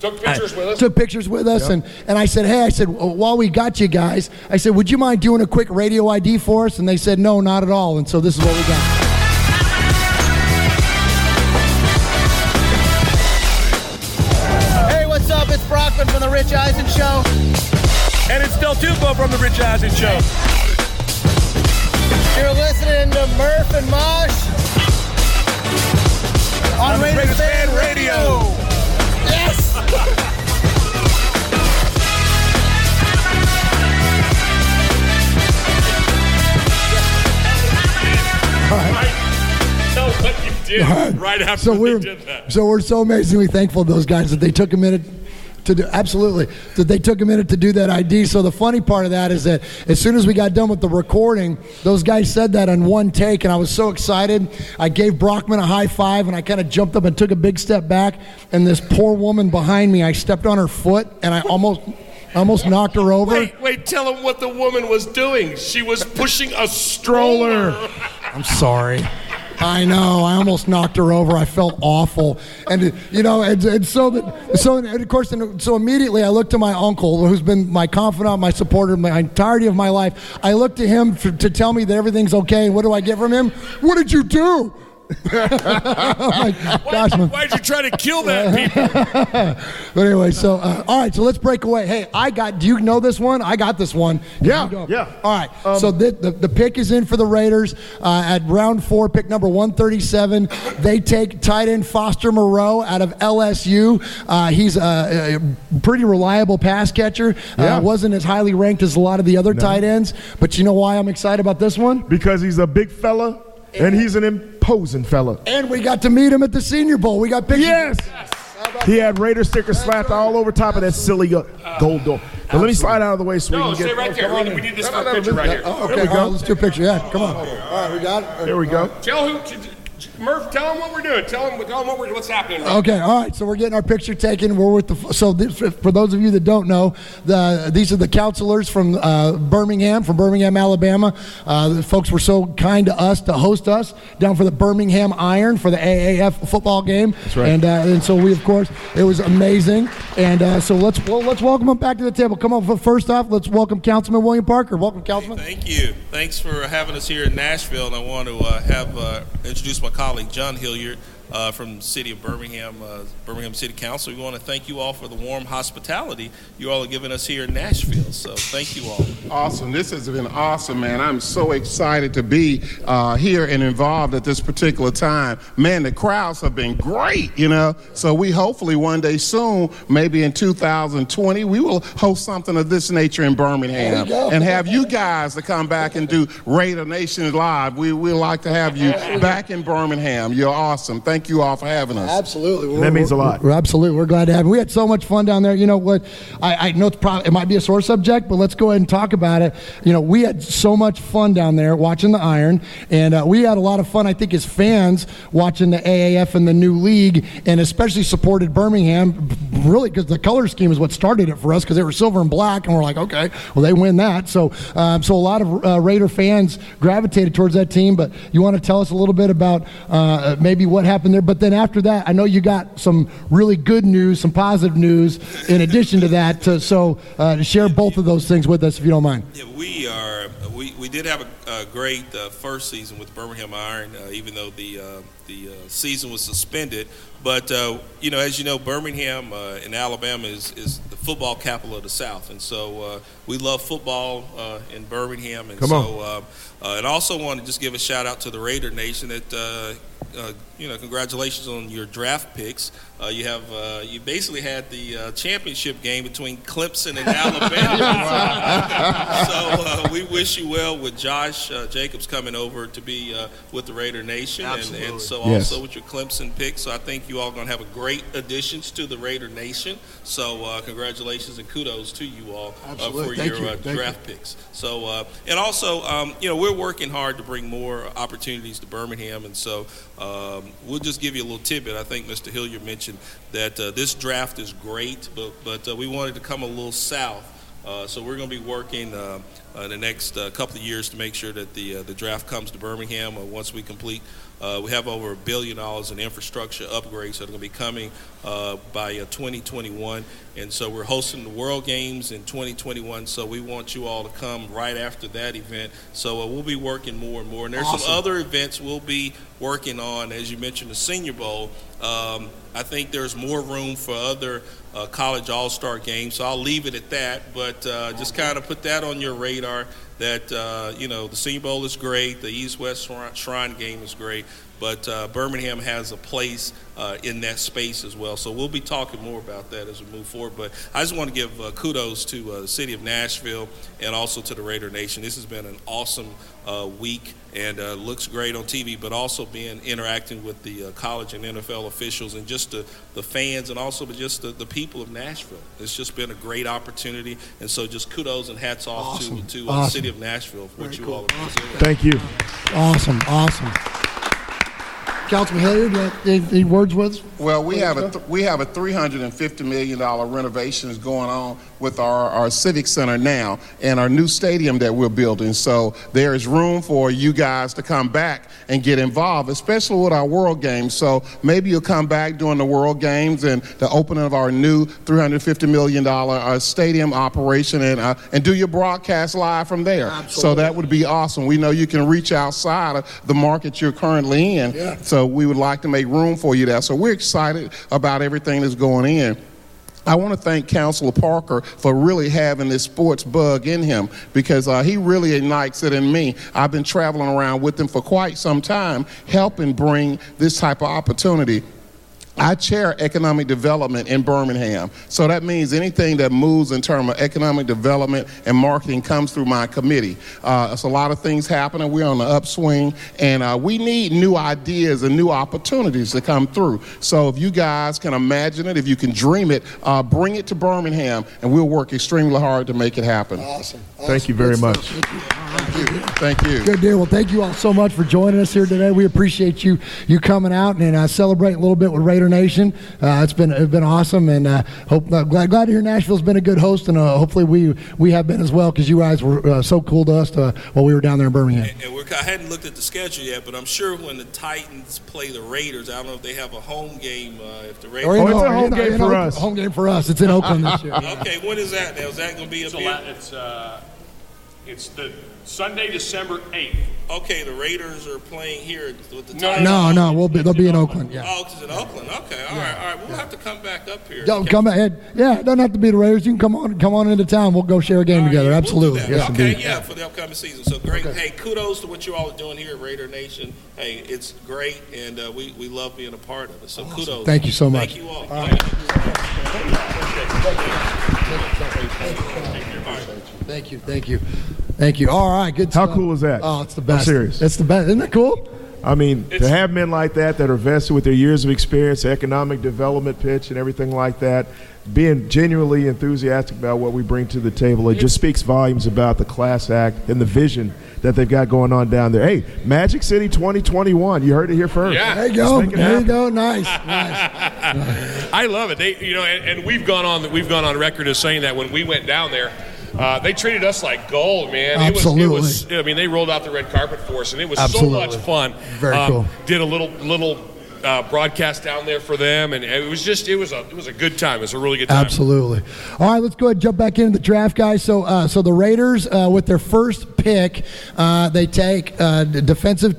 took pictures with us. Took pictures with us, yep. And I said, while we got you guys, I said, would you mind doing a quick radio ID for us? And they said, no, not at all. And so this is what we got. What's up? It's Brockman from the Rich Eisen Show. And it's Del Tufo from the Rich Eisen Show. You're listening to Murph and Mosh on Raiders Fan Radio. Yes! Tell what you did right after they did that. So we're so amazingly thankful to those guys that they took a minute to do, absolutely, that they took a minute to do that ID. So the funny part of that is that as soon as we got done with the recording, those guys said that in one take, and I was so excited. I gave Brockman a high five, and I kind of jumped up and took a big step back, and this poor woman behind me, I stepped on her foot, and I almost knocked her over. Wait, tell them what the woman was doing. She was pushing a stroller. I'm sorry. I know. I almost knocked her over. I felt awful, and so immediately I looked to my uncle, who's been my confidant, my supporter, my entirety of my life. I looked to him to tell me that everything's okay. And what do I get from him? What did you do? Gosh, man. Why'd you try to kill that people? But anyway, so all right, so let's break away. Hey, do you know this one? I got this one. Yeah. All right, so the pick is in for the Raiders at round 4, pick number 137. They take tight end Foster Moreau out of LSU. He's a pretty reliable pass catcher. Wasn't as highly ranked as a lot of the other tight ends, but you know why I'm excited about this one? Because he's a big fella and he's an imposing fella. And we got to meet him at the Senior Bowl. We got pictures. Yes. He had Raider stickers slapped all over top of that silly gold door. But let me slide out of the way so we can get. Stay right there. We need this for a picture right here. Okay, we go. Let's do a picture. Yeah, come on. All right, we got it. Here we go. Murph, tell him what we're doing. Tell him what's happening. Okay, all right. So we're getting our picture taken. We're with for those of you that don't know, these are the counselors from Birmingham, Alabama. The folks were so kind to us to host us down for the Birmingham Iron for the AAF football game. That's right. And so we, of course, it was amazing. And so let's welcome them back to the table. Come on. First off, let's welcome Councilman William Parker. Welcome, Councilman. Thank you. Thanks for having us here in Nashville. And I want to introduce my colleague John Hilliard from the city of Birmingham, Birmingham City Council. We want to thank you all for the warm hospitality you all are giving us here in Nashville. So thank you all. Awesome. This has been awesome, man. I'm so excited to be here and involved at this particular time. Man, the crowds have been great, you know. So we hopefully one day soon, maybe in 2020, we will host something of this nature in Birmingham and have you guys to come back and do Raider Nation Live. We'd like to have you back in Birmingham. You're awesome. Thank you all for having us. Absolutely. That means a lot. We're glad to have you. We had so much fun down there. You know what? I know it might be a sore subject, but let's go ahead and talk about it. You know, we had so much fun down there watching the Iron, and we had a lot of fun, I think, as fans watching the AAF and the new league, and especially supported Birmingham, really, because the color scheme is what started it for us, because they were silver and black, and we're like, okay, well, they win that. So a lot of Raider fans gravitated towards that team, but you want to tell us a little bit about maybe what happened there? But then after that, I know you got some really good news, some positive news in addition to that, to share both of those things with us, if you don't mind. Yeah, we did have a great first season with Birmingham Iron, even though the season was suspended. But you know, as you know, Birmingham in Alabama is the football capital of the South, and so we love football in Birmingham. And and also want to just give a shout out to the Raider Nation that congratulations on your draft picks. You basically had the championship game between Clemson and Alabama. So we wish you well with Josh Jacobs coming over to be with the Raider Nation, and so also with your Clemson pick. So I think you all are going to have a great additions to the Raider Nation. So congratulations and kudos to you all for your draft picks. So and also we're working hard to bring more opportunities to Birmingham, and so we'll just give you a little tidbit. I think Mr. Hilliard mentioned that this draft is great, but we wanted to come a little south. So we're going to be working the next couple of years to make sure that the draft comes to Birmingham. Once we complete, we have over $1 billion in infrastructure upgrades that are going to be coming by 2021. And so we're hosting the World Games in 2021. So we want you all to come right after that event. So we'll be working more and more. And there's some other events we'll be working on. As you mentioned, the Senior Bowl. I think there's more room for other college all-star games. So I'll leave it at that. But just kind of put that on your radar that, the Senior Bowl is great. The East-West Shrine game is great. But Birmingham has a place in that space as well. So we'll be talking more about that as we move forward. But I just want to give kudos to the city of Nashville and also to the Raider Nation. This has been an awesome week and looks great on TV, but also interacting with the college and NFL officials and just the fans and also just the people of Nashville. It's just been a great opportunity. And so just kudos and hats off to the city of Nashville for what you all have been doing. Thank you. Awesome. Councilman Hilliard, any words with us? Well, we have a $350 million renovations going on with our civic center now and our new stadium that we're building. So there is room for you guys to come back and get involved, especially with our World Games. So maybe you'll come back during the World Games and the opening of our new $350 million stadium operation and do your broadcast live from there. Absolutely. So that would be awesome. We know you can reach outside of the market you're currently in. Yeah. So we would like to make room for you there. So we're excited about everything that's going in. I want to thank Councilor Parker for really having this sports bug in him, because he really ignites it in me. I've been traveling around with him for quite some time, helping bring this type of opportunity. I chair economic development in Birmingham, so that means anything that moves in terms of economic development and marketing comes through my committee. There's a lot of things happening. We're on the upswing, and we need new ideas and new opportunities to come through. So if you guys can imagine it, if you can dream it, bring it to Birmingham, and we'll work extremely hard to make it happen. Awesome. Thank you very much. Thank you. Good deal. Well, thank you all so much for joining us here today. We appreciate you coming out and celebrating a little bit with Raider Nation. It's been awesome, and glad to hear Nashville's been a good host, and hopefully we have been as well, because you guys were so cool to us while we were down there in Birmingham. And I hadn't looked at the schedule yet, but I'm sure when the Titans play the Raiders, I don't know if they have a home game. If the Raiders, it's a home game for us. Home game for us. It's in Oakland this year. Okay, when is that now? Is that going to be It's the Sunday, December 8th. Okay, the Raiders are playing here with the No, Titans. No, they'll be in Oakland. Yeah. Oh, it's in Oakland. Okay, all right. We'll have to come back up here. Come ahead. Yeah, it doesn't have to be the Raiders. You can come on into town. We'll go share a game together. We'll Absolutely. do that. Yes, okay, indeed. yeah, for the upcoming season. So great. Okay. Hey, kudos to what you all are doing here at Raider Nation. Hey, it's great, and we love being a part of it. So awesome. Kudos. Thank you so much. Thank you all. Thank you. All right, good stuff. How cool is that? Oh, it's the best. I'm serious. It's the best. Isn't that cool? I mean, to have men like that are vested with their years of experience, economic development pitch and everything like that, being genuinely enthusiastic about what we bring to the table, it just speaks volumes about the class act and the vision that they've got going on down there. Hey, Magic City 2021, you heard it here first. Yeah. There you go. There you go. Nice. I love it. And we've gone on record as saying that when we went down there, they treated us like gold, man. Absolutely. It was, they rolled out the red carpet for us, and it was Absolutely. so much fun. Very cool. Did a little broadcast down there for them, and it was a good time. It was a really good time. Absolutely. All right, let's go ahead and jump back into the draft, guys. So the Raiders, with their first pick, they take defensive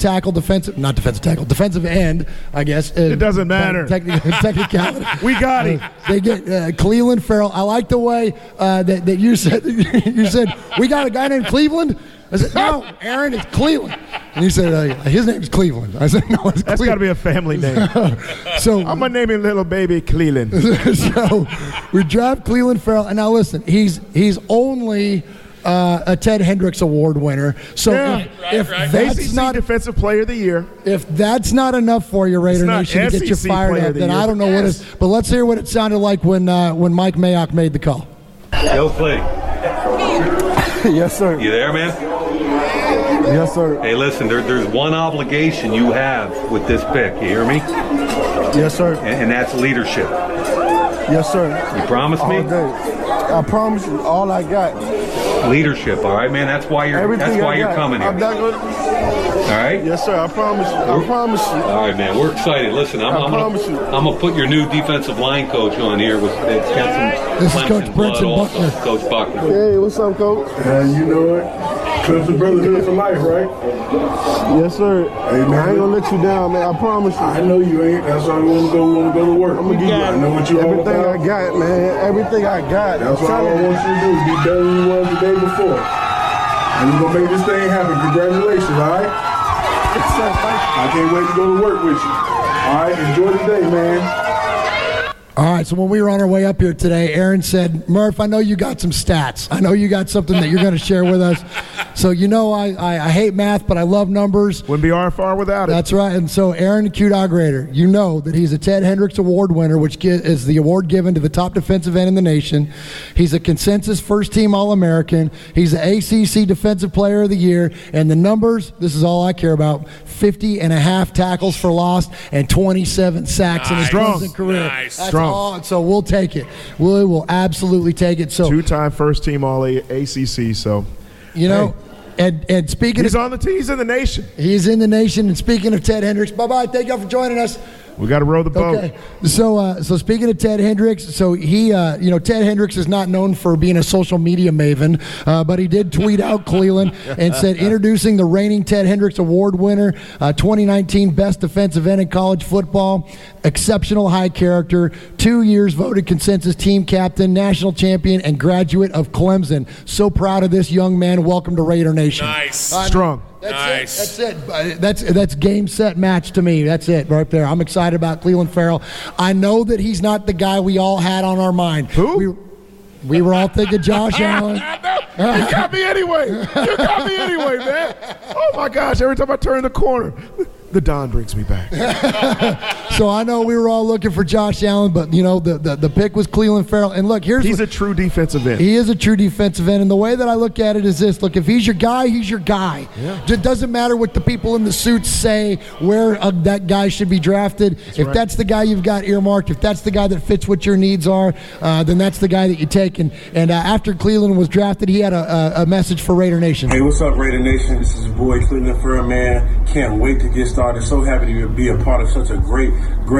end, I guess. It doesn't matter. Technicality. We got it. They get Cleveland Farrell. I like the way that you said. You said we got a guy named Cleveland. I said, no, Aaron, it's Cleveland. And he said, his name's Cleveland. I said, no, it's Cleveland. That's got to be a family name. So I'm going to name him little baby Cleveland. So we draft Cleveland Farrell. And now listen, he's only a Ted Hendricks Award winner. So if that's ACC not Defensive Player of the Year. If that's not enough for you, Raider Nation, to get you fired up, then I don't know what is. But let's hear what it sounded like when Mike Mayock made the call. Yo, Clay. Yes, sir. You there, man? Yes, sir. Hey, listen, there's one obligation you have with this pick. You hear me? Yes, sir. And that's leadership. Yes, sir. You promise me? All day. I promise you, all I got. Leadership, all right, man? That's why you're coming here. I'm not gonna... All right? Yes, sir. I promise you. I promise you. All right, man. We're excited. Listen, I'm gonna put your new defensive line coach on here. It's got some This is Coach Brinson Buckner. Coach Buckner. Hey, what's up, Coach? You know it. Clemson brotherhood for life, right? Yes, sir. Hey, man, I ain't gonna let you down, man. I promise you. I know you ain't. That's why I want to go to work. I'm gonna give you. I know what you all about. Everything I got, man. Everything I got. That's all I want you to do is be better than you was the day before. And we're gonna make this thing happen. Congratulations, all right? Yes, sir. I can't wait to go to work with you. All right, enjoy the day, man. All right, so when we were on our way up here today, Aaron said, Murph, I know you got some stats. I know you got something that you're going to share with us. So you know I hate math, but I love numbers. Wouldn't be RFR without it. That's right. And so Aaron, the Q-Dog Raider, you know that he's a Ted Hendricks Award winner, which is the award given to the top defensive end in the nation. He's a consensus first-team All-American. He's the ACC Defensive Player of the Year. And the numbers, this is all I care about, 50.5 tackles for loss and 27 sacks in his Clemson career. Nice. That's all. So we'll take it. We will absolutely take it. So two-time first-team All-ACC, so. You know, and speaking he's on the team, he's in the nation. He's in the nation. And speaking of Ted Hendricks, bye-bye. Thank y'all for joining us. We got to row the boat. Okay. So speaking of Ted Hendricks, so he, Ted Hendricks is not known for being a social media maven, but he did tweet out Cleveland and said, introducing the reigning Ted Hendricks Award winner, 2019 Best Defensive End in College Football, exceptional high character, 2 years voted consensus team captain, national champion, and graduate of Clemson. So proud of this young man. Welcome to Raider Nation. Nice. Strong. That's it. That's game, set, match to me. That's it right there. I'm excited about Clelin Ferrell. I know that he's not the guy we all had on our mind. Who? We were all thinking Josh Allen. You got me anyway. Man. Oh, my gosh. Every time I turn the corner, the Don brings me back. So I know we were all looking for Josh Allen, but, the pick was Clelin Ferrell. And, look, he's a true defensive end. He is a true defensive end. And the way that I look at it is this. Look, if he's your guy, he's your guy. Yeah. It doesn't matter what the people in the suits say where that guy should be drafted. That's the guy you've got earmarked, if that's the guy that fits what your needs are, then that's the guy that you take. And after Cleveland was drafted, he had a message for Raider Nation. Hey, what's up, Raider Nation? This is your boy Clelin Ferrell, man. Can't wait to get started. So happy to be a part of such a great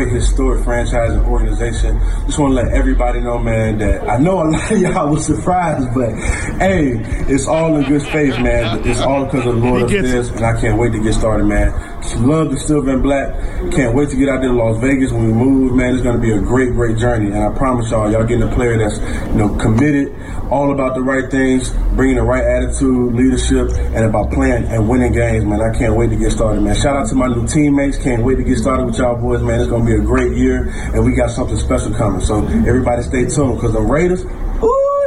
historic franchise and organization. Just want to let everybody know, man, that I know a lot of y'all was surprised, but hey, it's all in good faith, man. It's all because of the Lord upstairs, and I can't wait to get started, man. Love the Silver and Black. Can't wait to get out there to Las Vegas when we move, man. It's going to be a great journey, and I promise y'all getting a player that's committed, all about the right things, bringing the right attitude, leadership, and about playing and winning games, man. I can't wait to get started, man. Shout out to my new teammates. Can't wait to get started with y'all boys, man. It's going to be a great year, and we got something special coming. So everybody stay tuned, because the Raiders,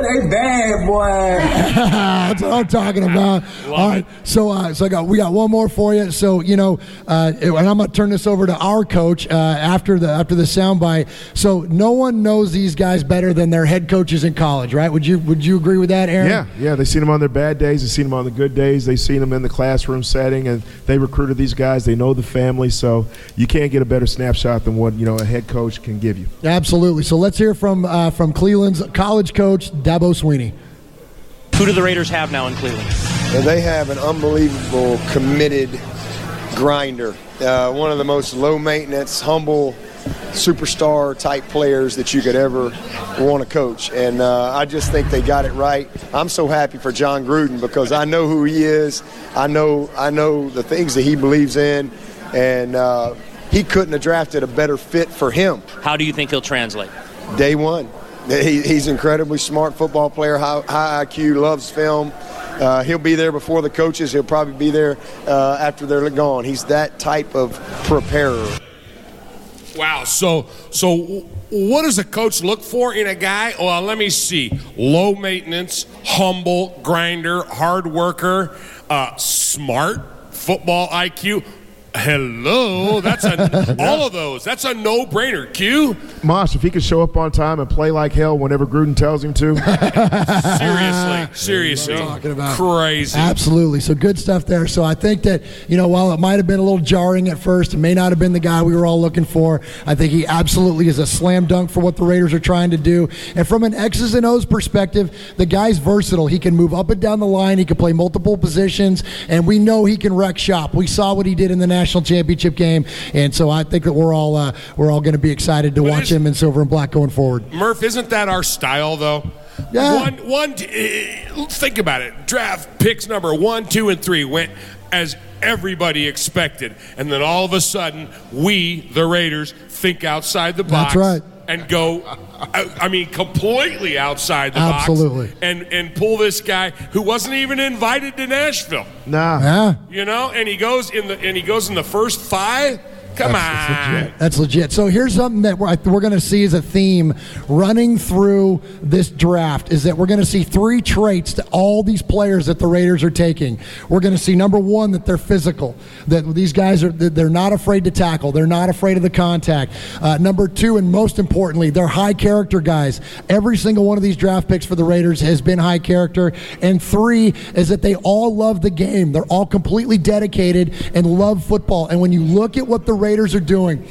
they bad, boy. That's what I'm talking about. All right, so we got one more for you. So and I'm gonna turn this over to our coach after the soundbite. So no one knows these guys better than their head coaches in college, right? Would you agree with that, Aaron? Yeah. They've seen them on their bad days. They've seen them on the good days. They've seen them in the classroom setting, and they recruited these guys. They know the family, so you can't get a better snapshot than what a head coach can give you. Absolutely. So let's hear from Cleveland's college coach, Dabo Swinney. Who do the Raiders have now in Cleveland? Well, they have an unbelievable, committed grinder. One of the most low-maintenance, humble, superstar-type players that you could ever want to coach. And I just think they got it right. I'm so happy for John Gruden because I know who he is. I know the things that he believes in. And he couldn't have drafted a better fit for him. How do you think he'll translate? Day one. He's an incredibly smart football player, high IQ, loves film. He'll be there before the coaches. He'll probably be there after they're gone. He's that type of preparer. Wow. So what does a coach look for in a guy? Well, let me see. Low maintenance, humble, grinder, hard worker, smart, football IQ. Hello, that's all of those. That's a no-brainer. Q. Mosh, if he could show up on time and play like hell whenever Gruden tells him to. Seriously, talking about. Crazy. Absolutely. So good stuff there. So I think that while it might have been a little jarring at first, it may not have been the guy we were all looking for. I think he absolutely is a slam dunk for what the Raiders are trying to do. And from an X's and O's perspective, the guy's versatile. He can move up and down the line. He can play multiple positions, and we know he can wreck shop. We saw what he did in the national championship game, and so I think that we're all going to be excited to watch him in silver and black going forward. Murph, isn't that our style though? Yeah. Think about it. Draft picks number 1, 2, and 3 went as everybody expected, and then all of a sudden, we, the Raiders, think outside the box. That's right. And go, completely outside the Absolutely. box, and pull this guy who wasn't even invited to Nashville. Nah. Yeah. And he goes in the first 5. Come on. That's legit. So here's something that we're going to see as a theme running through this draft is that we're going to see 3 traits to all these players that the Raiders are taking. We're going to see, number 1, that they're physical, that these guys they're not afraid to tackle. They're not afraid of the contact. Number 2, and most importantly, they're high character guys. Every single one of these draft picks for the Raiders has been high character. And 3 is that they all love the game. They're all completely dedicated and love football. And when you look at what the Raiders are doing.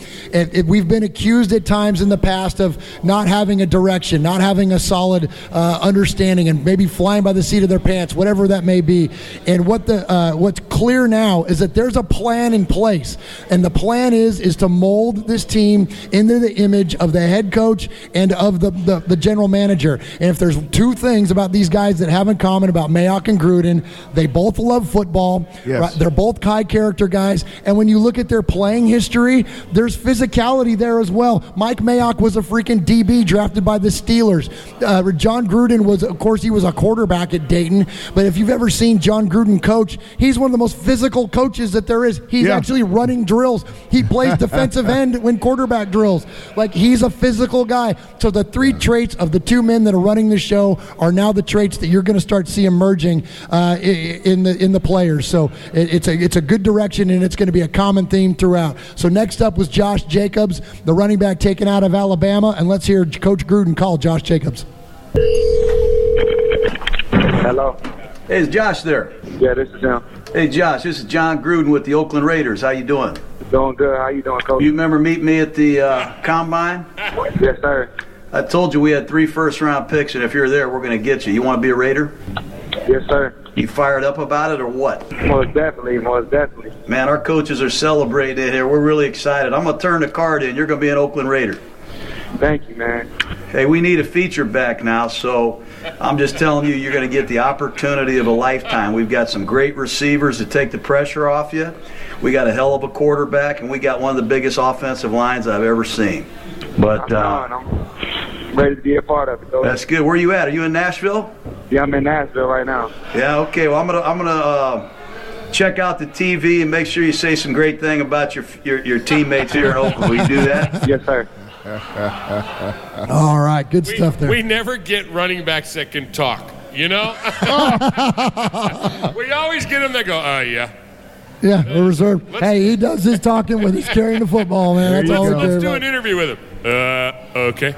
We've been accused at times in the past of not having a direction, not having a solid understanding, and maybe flying by the seat of their pants, whatever that may be. And what's clear now is that there's a plan in place, and the plan is to mold this team into the image of the head coach and of the general manager. And if there's two things about these guys that have in common about Mayock and Gruden, they both love football. Yes. Right? They're both high character guys. And when you look at their playing history, there's physicality there as well. Mike Mayock was a freaking DB drafted by the Steelers. John Gruden was, of course, he was a quarterback at Dayton. But if you've ever seen John Gruden coach, he's one of the most physical coaches that there is. He's actually running drills. He plays defensive end when quarterback drills. Like, he's a physical guy. So the three traits of the two men that are running the show are now the traits that you're going to start see emerging in the players. So it's a good direction, and it's going to be a common theme throughout. So next up was Josh Jacobs, the running back taken out of Alabama, and let's hear Coach Gruden call Josh Jacobs. Hello. Hey, is Josh there? Yeah, this is him. Hey, Josh, this is John Gruden with the Oakland Raiders. How you doing? Doing good. How you doing, Coach? You remember meeting me at the Combine? Yes, sir. I told you we had 3 first-round picks, and if you're there, we're going to get you. You want to be a Raider? Yes, sir. You fired up about it or what? Most definitely, most definitely. Man, our coaches are celebrating here. We're really excited. I'm going to turn the card in. You're going to be an Oakland Raider. Thank you, man. Hey, we need a feature back now, so I'm just telling you, you're going to get the opportunity of a lifetime. We've got some great receivers to take the pressure off you. We got a hell of a quarterback, and we got one of the biggest offensive lines I've ever seen. But I'm ready to be a part of it, Coach. That's good. Where are you at? Are you in Nashville? Yeah, I'm in Nashville right now. Yeah, okay. Well, I'm gonna check out the TV and make sure you say some great thing about your teammates here in Oakland. Will you do that? Yes, sir. All right, good stuff there. We never get running backs that can talk, you know? We always get them that go, yeah. Yeah, we're reserved. Hey, he does his talking when he's carrying the football, man. That's all we care Let's do about. an interview with him. Okay.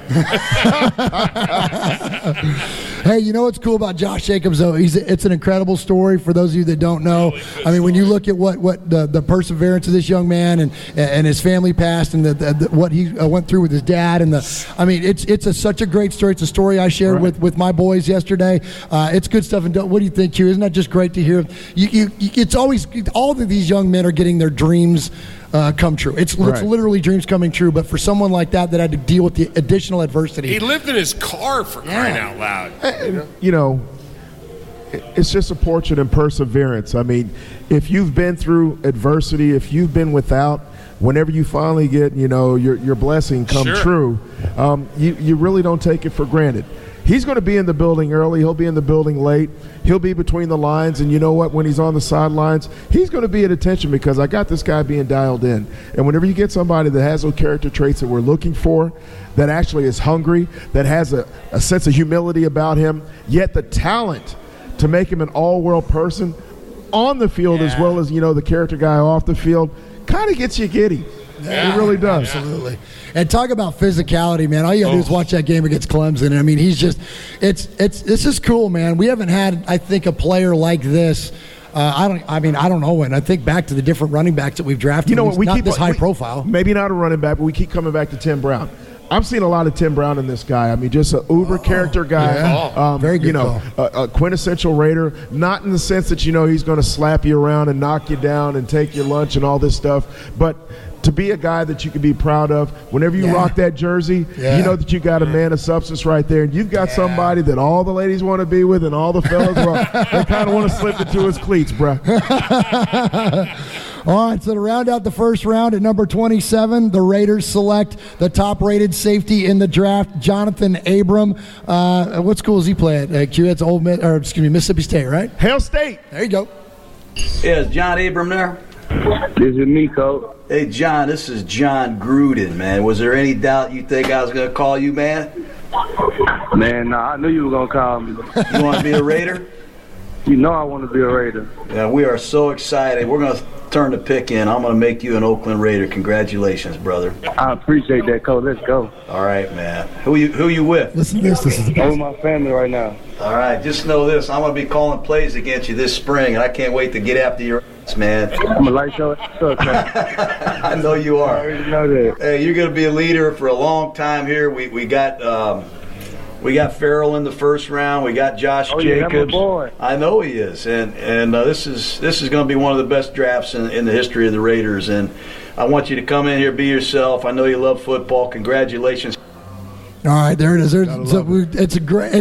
Hey, you know what's cool about Josh Jacobs, though? It's an incredible story for those of you that don't know. I mean, when you look at what the perseverance of this young man and his family past and what he went through with his dad it's such a great story. It's a story I shared with my boys yesterday. It's good stuff. And what do you think, Q? Isn't that just great to hear? It's always all of these young men are getting their dreams come true. It's literally dreams coming true. But for someone like that had to deal with the additional adversity. He lived in his car for crying out loud. You know, it's just a portrait of perseverance. I mean, if you've been through adversity, if you've been without, whenever you finally get, your blessing come true, you really don't take it for granted. He's going to be in the building early. He'll be in the building late. He'll be between the lines. And you know what? When he's on the sidelines, he's going to be at attention because I got this guy being dialed in. And whenever you get somebody that has those character traits that we're looking for, that actually is hungry, that has a sense of humility about him, yet the talent to make him an all-world person on the field as well as, the character guy off the field, kind of gets you giddy. Yeah, it really does. Absolutely. And talk about physicality, man. All you got to do is watch that game against Clemson. I mean, he's just this is cool, man. We haven't had, I think, a player like this. I don't know when. I think back to the different running backs that we've drafted. We not keep this high profile. Maybe not a running back, but we keep coming back to Tim Brown. I'm seeing a lot of Tim Brown in this guy. I mean, just an uber character guy. Yeah. Very good a quintessential Raider. Not in the sense that, he's going to slap you around and knock you down and take your lunch and all this stuff, but to be a guy that you can be proud of. Whenever you rock that jersey, you know that you got a man of substance right there, and you've got somebody that all the ladies want to be with and all the fellas, they kind of want to slip into his cleats, bro. All right, so to round out the first round at number 27, the Raiders select the top-rated safety in the draft, Jonathan Abram. What school does he play at? Q, it's Mississippi State, right? Hail State. There you go. Yeah, is John Abram there? This is me, Coach. Hey, John, this is John Gruden, man. Was there any doubt you think I was going to call you, man? Man, I knew you were going to call me. You want to be a Raider? You know I want to be a Raider. Yeah, we are so excited. We're going to turn the pick in. I'm going to make you an Oakland Raider. Congratulations, brother. I appreciate that, Coach. Let's go. All right, man. Who you with? Listen to this. This is the best. I'm with my family right now. All right, just know this. I'm going to be calling plays against you this spring, and I can't wait to get after your man. I'm a light show. I know you are. I already know that. Hey, you're going to be a leader for a long time here. We got Farrell in the first round. We got Josh Jacobs. Yeah, my boy. I know he is, and this is going to be one of the best drafts in the history of the Raiders. And I want you to come in here, be yourself. I know you love football. Congratulations. All right, there it is. It's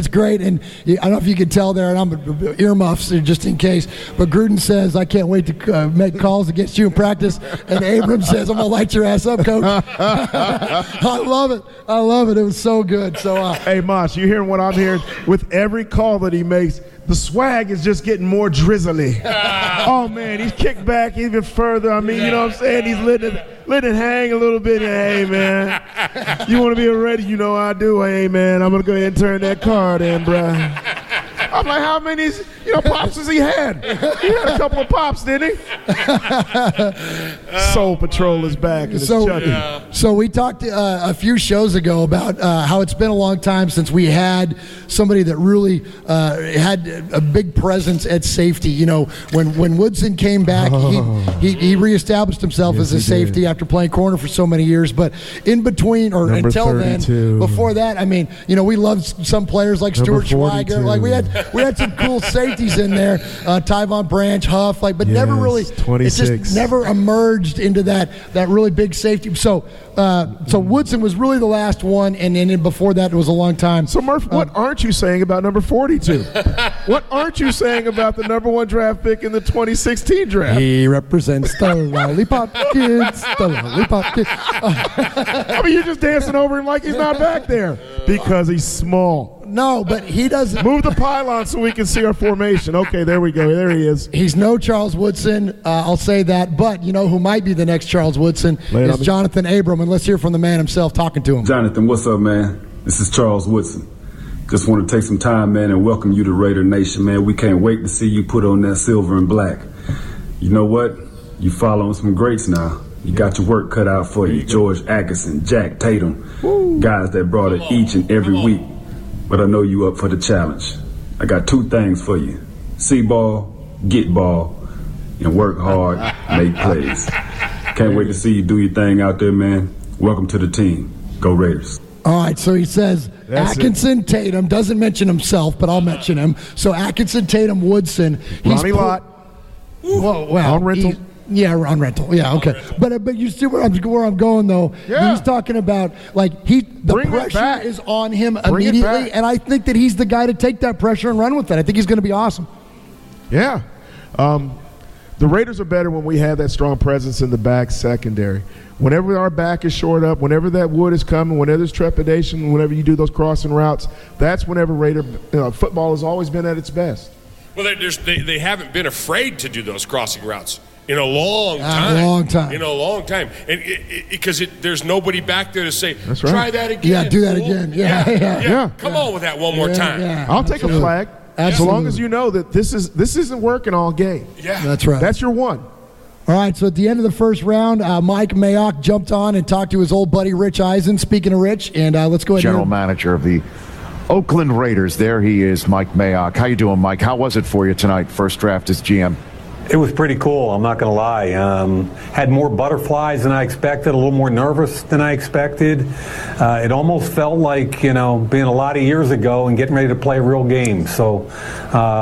great, and I don't know if you can tell there, and I'm earmuffs just in case. But Gruden says, "I can't wait to make calls against you in practice," and Abrams says, "I'm gonna light your ass up, Coach." I love it. It was so good. So, hey, Mosh, you hearing what I'm hearing? With every call that he makes, the swag is just getting more drizzly. Oh man, he's kicked back even further. I mean, you know what I'm saying? He's letting it hang a little bit. Hey man, you want to be ready? You know I do. Hey man, I'm gonna go ahead and turn that card in, bruh. I'm like, how many, pops has he had? He had a couple of pops, didn't he? Soul Patrol is back. And so we talked a few shows ago about how it's been a long time since we had somebody that really had a big presence at safety. You know, when Woodson came back, he reestablished himself as a safety after playing corner for so many years. But in between, or Number until 32. then, before that, I mean, we loved some players like Stuart Schweiger. Like we had some cool safeties in there, Tyvon Branch, Huff, but never really. 26. It just never emerged into that really big safety. So Woodson was really the last one, and then before that it was a long time. So Murph, what aren't you saying about number 42? What aren't you saying about the number 1 draft pick in the 2016 draft? He represents the lollipop kids. The lollipop kids. I mean, you're just dancing over him like he's not back there because he's small. No, but he doesn't. Move the pylon so we can see our formation. Okay, there we go. There he is. He's no Charles Woodson. I'll say that. But you know who might be the next Charles Woodson is Jonathan Abram. And let's hear from the man himself talking to him. Jonathan, what's up, man? This is Charles Woodson. Just want to take some time, man, and welcome you to Raider Nation, man. We can't wait to see you put on that silver and black. You know what? You following some greats now. You got your work cut out for you. George Atkinson, Jack Tatum, guys that brought it each and every week. But I know you up for the challenge. I got 2 things for you. See ball, get ball, and work hard, make plays. Can't wait to see you do your thing out there, man. Welcome to the team. Go Raiders. All right, so he says Atkinson, Tatum, doesn't mention himself, but I'll mention him. So Atkinson, Tatum, Woodson. Ronnie Lott. Well, on rental. On rental. Yeah, okay. But you see where I'm going though. Yeah. He's talking about the pressure is on him immediately, and I think that he's the guy to take that pressure and run with it. I think he's going to be awesome. Yeah. The Raiders are better when we have that strong presence in the back secondary. Whenever our back is short up, whenever that wood is coming, whenever there's trepidation, whenever you do those crossing routes, that's whenever Raider football has always been at its best. Well, they haven't been afraid to do those crossing routes in a long time. In a long time. And because there's nobody back there to say, that's right. Try that again. Yeah, do that again. Yeah. Come on with that one more time. Yeah. I'll take a flag. As long as you know that this isn't working all game. Yeah. That's right. That's your one. All right, so at the end of the first round, Mike Mayock jumped on and talked to his old buddy Rich Eisen, speaking of Rich, and let's go ahead. General manager of the Oakland Raiders. There he is, Mike Mayock. How you doing, Mike? How was it for you tonight, first draft as GM? It was pretty cool, I'm not going to lie. Had more butterflies than I expected, a little more nervous than I expected. It almost felt like, being a lot of years ago and getting ready to play a real game. So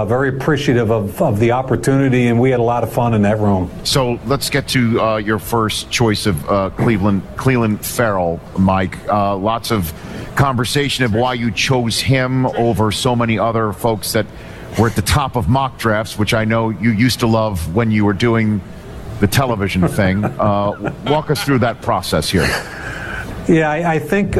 very appreciative of the opportunity, and we had a lot of fun in that room. So let's get to your first choice of Clelin Ferrell, Mike. Lots of conversation of why you chose him over so many other folks that we're at the top of mock drafts, which I know you used to love when you were doing the television thing. Walk us through that process here. Yeah, I think,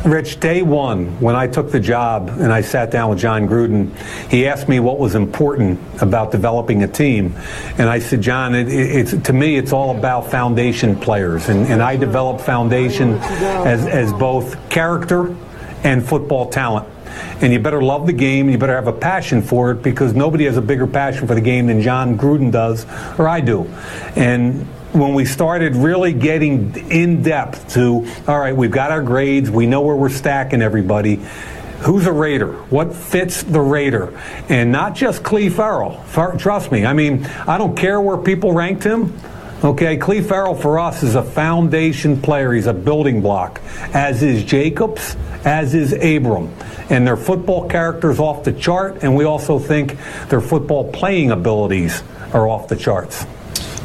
Rich, day one, when I took the job and I sat down with John Gruden, he asked me what was important about developing a team. And I said, John, to me, it's all about foundation players. And I develop foundation as both character and football talent. And you better love the game, you better have a passion for it, because nobody has a bigger passion for the game than John Gruden does, or I do. And when we started really getting in depth to, all right, we've got our grades, we know where we're stacking everybody, who's a Raider, what fits the Raider, and not just Cleve Farrell. Trust me, I mean, I don't care where people ranked him. Okay, Cleve Farrell for us is a foundation player. He's a building block, as is Jacobs, as is Abram. And their football character's off the chart, and we also think their football playing abilities are off the charts.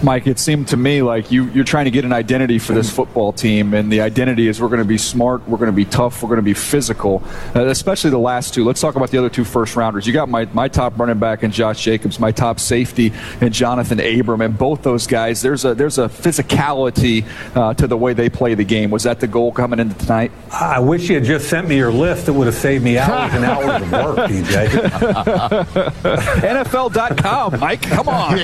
Mike, it seemed to me like you're trying to get an identity for this football team, and the identity is we're going to be smart, we're going to be tough, we're going to be physical, especially the last two. Let's talk about the other two first-rounders. You got my top running back in Josh Jacobs, my top safety in Jonathan Abram, and both those guys, there's a physicality to the way they play the game. Was that the goal coming into tonight? I wish you had just sent me your list. It would have saved me hours and hours of work, DJ. NFL.com, Mike, come on.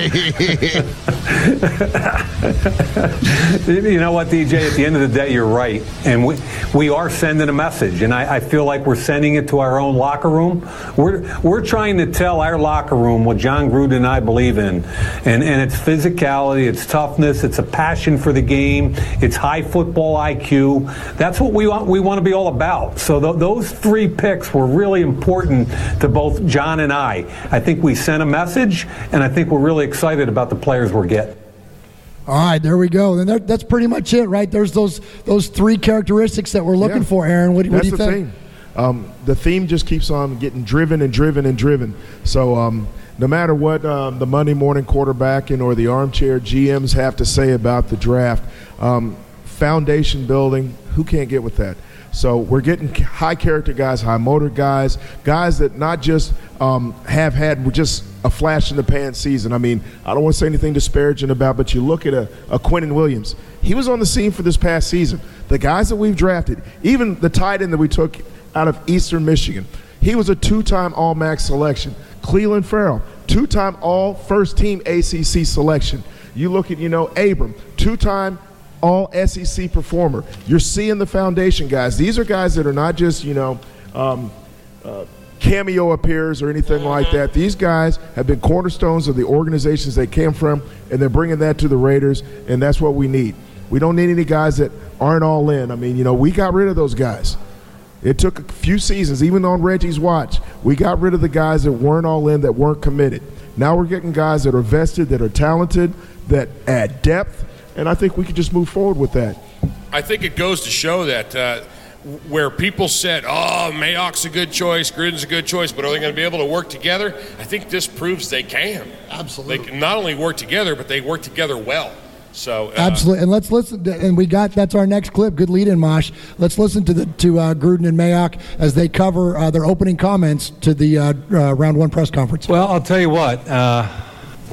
You know what, DJ? At the end of the day, you're right. And we are sending a message. And I feel like we're sending it to our own locker room. We're trying to tell our locker room what John Gruden and I believe in. And it's physicality, it's toughness, it's a passion for the game, it's high football IQ. That's what we want to be all about. So those three picks were really important to both John and I. I think we sent a message, and I think we're really excited about the players we're getting. All right, there we go. And that's pretty much it, right? There's those three characteristics that we're looking for, Aaron. What do you think? That's the theme. The theme just keeps on getting driven and driven and driven. So no matter what the Monday morning quarterbacking or the armchair GMs have to say about the draft, foundation building, who can't get with that? So we're getting high character guys, high motor guys that not just have had just a flash in the pan season. I mean, I don't want to say anything disparaging about, but you look at a Quinnen Williams. He was on the scene for this past season. The guys that we've drafted, even the tight end that we took out of Eastern Michigan, he was a two-time All-MAC selection. Cleveland Farrell, two-time All-First-Team ACC selection. You look at, Abram, two-time All-SEC performer. You're seeing the foundation guys. These are guys that are not just, cameo appears or anything like that. These guys have been cornerstones of the organizations they came from, and they're bringing that to the Raiders, and that's what we need. We don't need any guys that aren't all in. I mean, we got rid of those guys. It took a few seasons, even on Reggie's watch. We got rid of the guys that weren't all in, that weren't committed. Now we're getting guys that are vested, that are talented, that add depth, and I think we can just move forward with that. I think it goes to show that where people said, Mayock's a good choice, Gruden's a good choice, but are they going to be able to work together? I think this proves they can. Absolutely. They can not only work together, but they work together well. So absolutely, and let's listen. And that's our next clip. Good lead-in, Mosh. Let's listen to Gruden and Mayock as they cover their opening comments to the round one press conference. Well, I'll tell you what,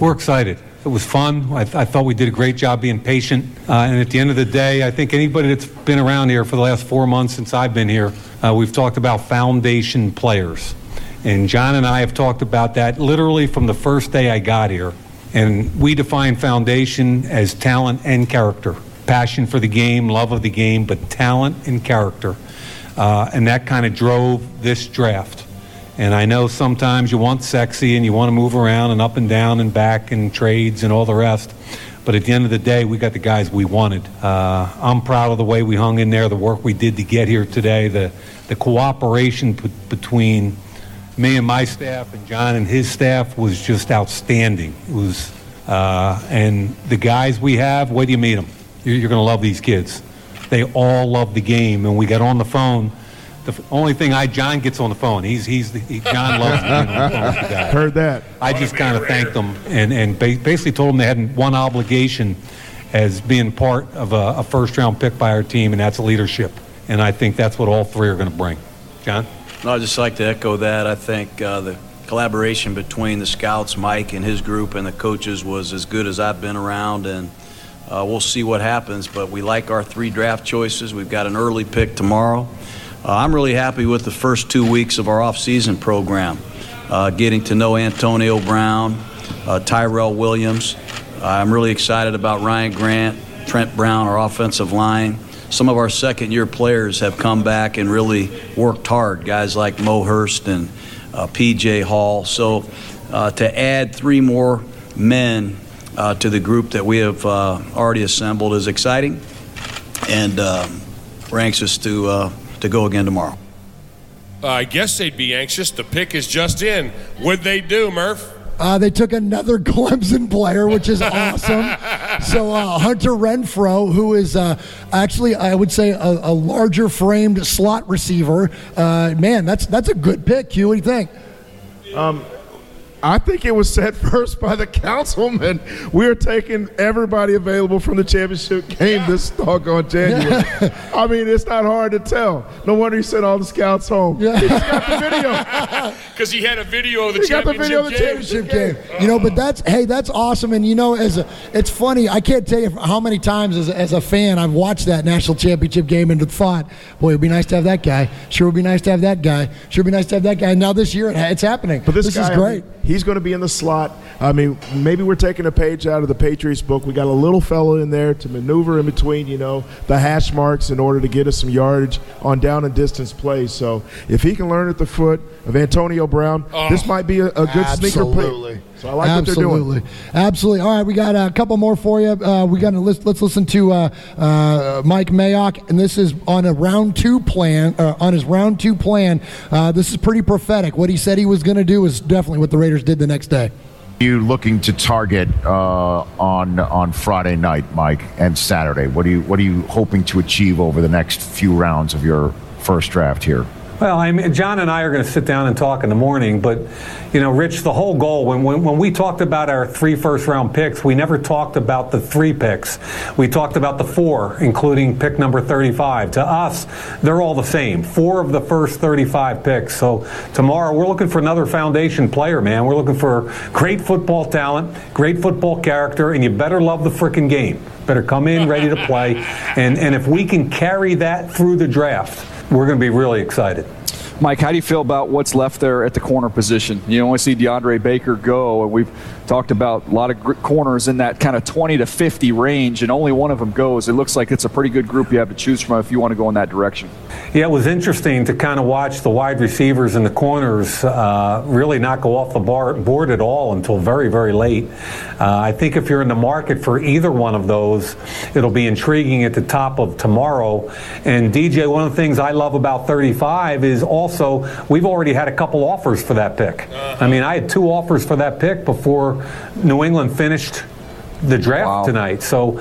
we're excited. It was fun. I thought we did a great job being patient. And at the end of the day, I think anybody that's been around here for the last 4 months since I've been here, we've talked about foundation players. And John and I have talked about that literally from the first day I got here. And we define foundation as talent and character. Passion for the game, love of the game, but talent and character. And that kind of drove this draft. And I know sometimes you want sexy and you want to move around and up and down and back and trades and all the rest. But at the end of the day, we got the guys we wanted. I'm proud of the way we hung in there, the work we did to get here today, the cooperation between me and my staff and John and his staff was just outstanding. It was, and the guys we have, wait till you meet them. You're going to love these kids. They all love the game. And we got on the phone. The only thing John gets on the phone. John loves being on the phone with the guys. Heard that. I just kind of thanked them and basically told them they had one obligation as being part of a first-round pick by our team, and that's leadership. And I think that's what all three are going to bring. John? No, I'd just like to echo that. I think the collaboration between the scouts, Mike and his group, and the coaches was as good as I've been around, and we'll see what happens. But we like our 3 draft choices. We've got an early pick tomorrow. I'm really happy with the first 2 weeks of our off-season program, getting to know Antonio Brown, Tyrell Williams. I'm really excited about Ryan Grant, Trent Brown, our offensive line. Some of our second-year players have come back and really worked hard, guys like Mo Hurst and P.J. Hall. So to add 3 more men to the group that we have already assembled is exciting, and we're anxious to go again tomorrow. I guess they'd be anxious. The pick is just in. What'd they do, Murph? They took another Clemson player, which is awesome. So Hunter Renfrow, who is actually, I would say, a larger framed slot receiver. Man, that's a good pick, Q. What do you think? I think it was set first by the councilman. We're taking everybody available from the championship game this doggone January. I mean, it's not hard to tell. No wonder he sent all the scouts home. He just got the video. Because he had a video of the championship game. You know, but that's awesome. And, you know, it's funny. I can't tell you how many times as a fan I've watched that national championship game and thought, boy, it would be nice to have that guy. Sure would be nice to have that guy. Sure would be nice to have that guy. And now this year it's happening. But this guy, is great. He's going to be in the slot. I mean, maybe we're taking a page out of the Patriots book. We got a little fella in there to maneuver in between, you know, the hash marks in order to get us some yardage on down and distance plays. So if he can learn at the foot of Antonio Brown, this might be a good sneaker pick. So I like what they're doing. Absolutely. All right, we got a couple more for you. Let's listen to Mike Mayock, and this is on a round two plan. On his round two plan, this is pretty prophetic. What he said he was going to do is definitely what the Raiders did the next day. You looking to target on Friday night, Mike, and Saturday? What are you hoping to achieve over the next few rounds of your first draft here? Well, I mean, John and I are going to sit down and talk in the morning, but, you know, Rich, the whole goal, when we talked about our 3 first-round picks, we never talked about the 3 picks. We talked about the 4, including pick number 35. To us, they're all the same, 4 of the first 35 picks. So tomorrow, we're looking for another foundation player, man. We're looking for great football talent, great football character, and you better love the frickin' game. Better come in ready to play. And if we can carry that through the draft, we're going to be really excited. Mike, how do you feel about what's left there at the corner position? You only see DeAndre Baker go, and we've talked about a lot of corners in that kind of 20 to 50 range, and only one of them goes. It looks like it's a pretty good group you have to choose from if you want to go in that direction. Yeah, it was interesting to kind of watch the wide receivers and the corners really not go off the board at all until very, very late. I think if you're in the market for either one of those, it'll be intriguing at the top of tomorrow. And DJ, one of the things I love about 35 is also we've already had a couple offers for that pick. I mean, I had 2 offers for that pick before New England finished the draft tonight. So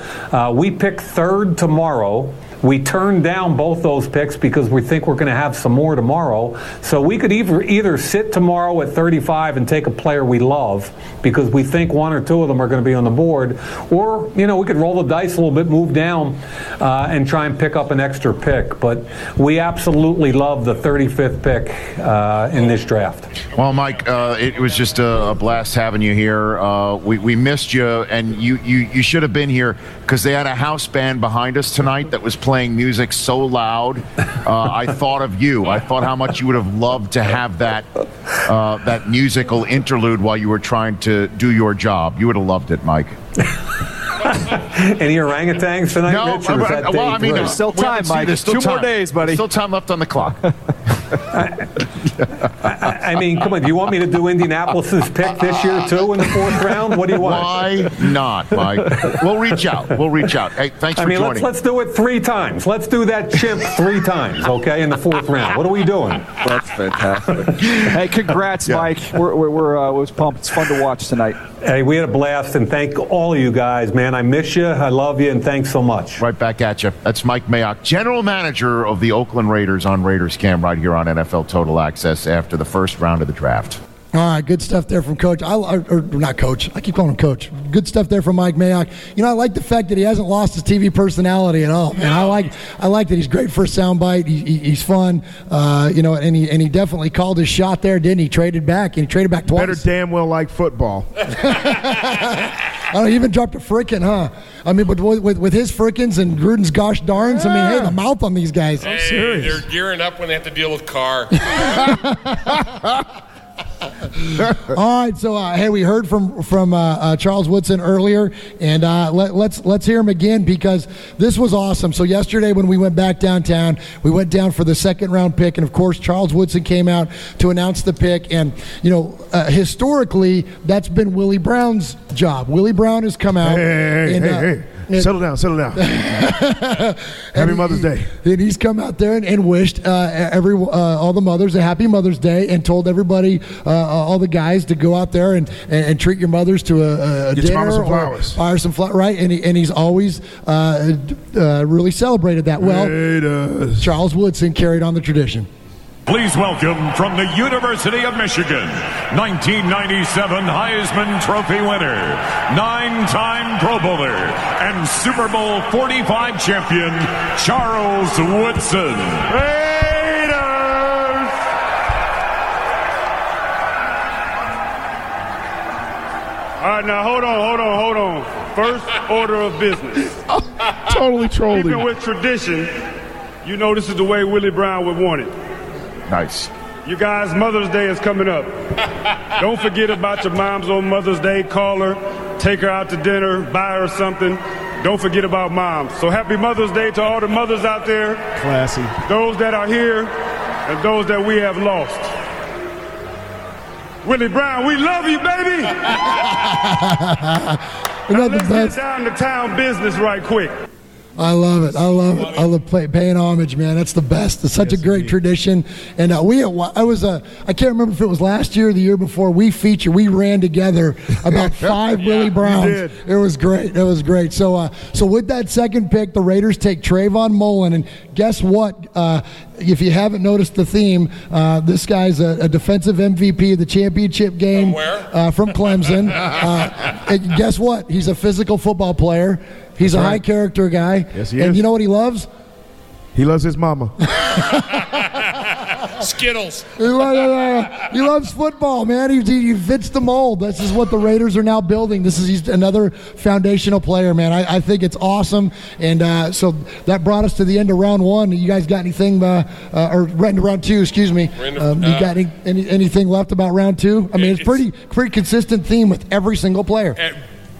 we pick 3rd tomorrow. We turned down both those picks because we think we're going to have some more tomorrow. So we could either sit tomorrow at 35 and take a player we love because we think 1 or 2 of them are going to be on the board, or, you know, we could roll the dice a little bit, move down, and try and pick up an extra pick. But we absolutely love the 35th pick in this draft. Well, Mike, it was just a blast having you here. We missed you, and you should have been here because they had a house band behind us tonight that was playing music so loud. I thought of you. I thought how much you would have loved to have that musical interlude while you were trying to do your job. You would have loved it, Mike. Any orangutans tonight, No, Rich? Or is that well, I mean, there's still time, Mike. There's 2 more days, buddy. Still time left on the clock. I mean, come on. Do you want me to do Indianapolis's pick this year, too, in the 4th round? What do you want? Why not, Mike? We'll reach out. Hey, thanks for joining. Let's do it 3 times. Let's do that chimp 3 times, okay, in the 4th round. What are we doing? That's fantastic. Hey, congrats, Mike. It was pumped. It's fun to watch tonight. Hey, we had a blast, and thank all of you guys, man. I miss you. I love you, and thanks so much. Right back at you. That's Mike Mayock, general manager of the Oakland Raiders on Raiders Cam right here on NFL Total Access after the first round of the draft. All right, good stuff there from Coach. Or not Coach. I keep calling him Coach. Good stuff there from Mike Mayock. You know, I like the fact that he hasn't lost his TV personality at all. And I like that he's great for a soundbite. He's fun. You know, and he definitely called his shot there, didn't he? Traded back, and he traded back twice. Better damn well like football. I don't know, he even dropped a frickin', huh? I mean, but with his frickins and Gruden's gosh darns, I mean, hey, the mouth on these guys. Hey, I'm serious. They're gearing up when they have to deal with Carr. All right, so hey, we heard from Charles Woodson earlier, and let's hear him again because this was awesome. So yesterday when we went back downtown, we went down for the 2nd round pick, and of course Charles Woodson came out to announce the pick. And you know, historically, that's been Willie Brown's job. Willie Brown has come out. Hey. Settle down. Happy Mother's Day. And he's come out there and wished all the mothers a happy Mother's Day and told everybody, all the guys, to go out there and treat your mothers to a Get dinner your mama some flowers. or some flowers, right? And he's always really celebrated that. Well, Charles Woodson carried on the tradition. Please welcome from the University of Michigan, 1997 Heisman Trophy winner, 9-time Pro Bowler, and Super Bowl 45 champion, Charles Woodson. Raiders! All right, now hold on. First order of business. Totally trolled Keeping him. with tradition, you know this is the way Willie Brown would want it. Nice. You guys, Mother's Day is coming up. Don't forget about your moms on Mother's Day. Call her, take her out to dinner, buy her something. Don't forget about moms. So happy Mother's Day to all the mothers out there. Classy. Those that are here and those that we have lost. Willie Brown, we love you, baby. Now let's get down to town business right quick. I love it. I love paying homage, man. That's the best. It's such a great tradition. And I can't remember if it was last year or the year before. We ran together about 5 Willie Browns. We did. It was great. So with that second pick, the Raiders take Trayvon Mullen. And guess what? If you haven't noticed the theme, this guy's a defensive MVP of the championship game from Clemson. And guess what? He's a physical football player. He's a high character guy. Yes, he and is. you know what he loves? He loves his mama. Skittles. He loves football, man. He fits the mold. This is what the Raiders are now building. He's another foundational player, man. I think it's awesome. And so that brought us to the end of round one. You guys got anything, or round two, excuse me. You got anything left about round two? I mean, it's pretty consistent theme with every single player.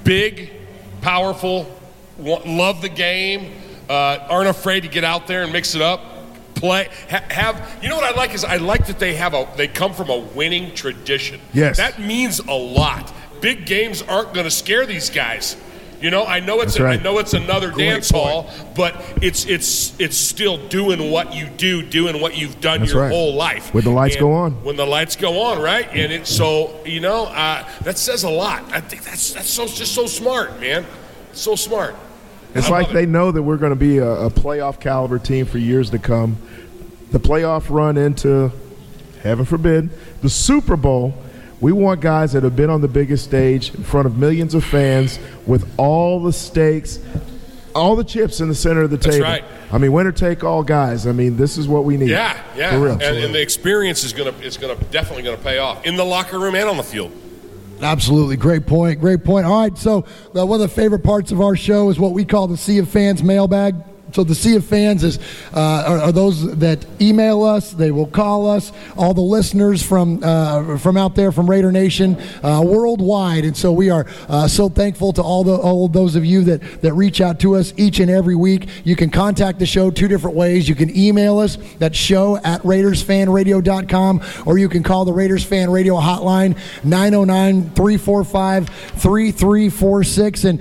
Big, powerful, love the game, aren't afraid to get out there and mix it up. Play, you know what I like is I like that they come from a winning tradition. Yes. That means a lot. Big games aren't going to scare these guys. You know, I know it's another dance hall, but it's still doing what you do, doing what you've done your whole life. When the lights go on. When the lights go on, right? And it's so, that says a lot. I think that's just so smart, man. So smart. It's like they know that we're going to be a playoff caliber team for years to come. The playoff run into, heaven forbid, the Super Bowl. We want guys that have been on the biggest stage in front of millions of fans with all the stakes, all the chips in the center of the table. That's right. I mean, winner take all guys. I mean, this is what we need. Yeah. For real. And the experience is definitely going to pay off in the locker room and on the field. Absolutely. Great point. All right, so one of the favorite parts of our show is what we call the Sea of Fans mailbag. So the Sea of Fans are those that email us. They will call us. All the listeners from out there from Raider Nation worldwide, and so we are so thankful to all of those of you that reach out to us each and every week. You can contact the show 2 different ways. You can email us at show@RaidersFanRadio.com, or you can call the Raiders Fan Radio hotline 909-345-3346. And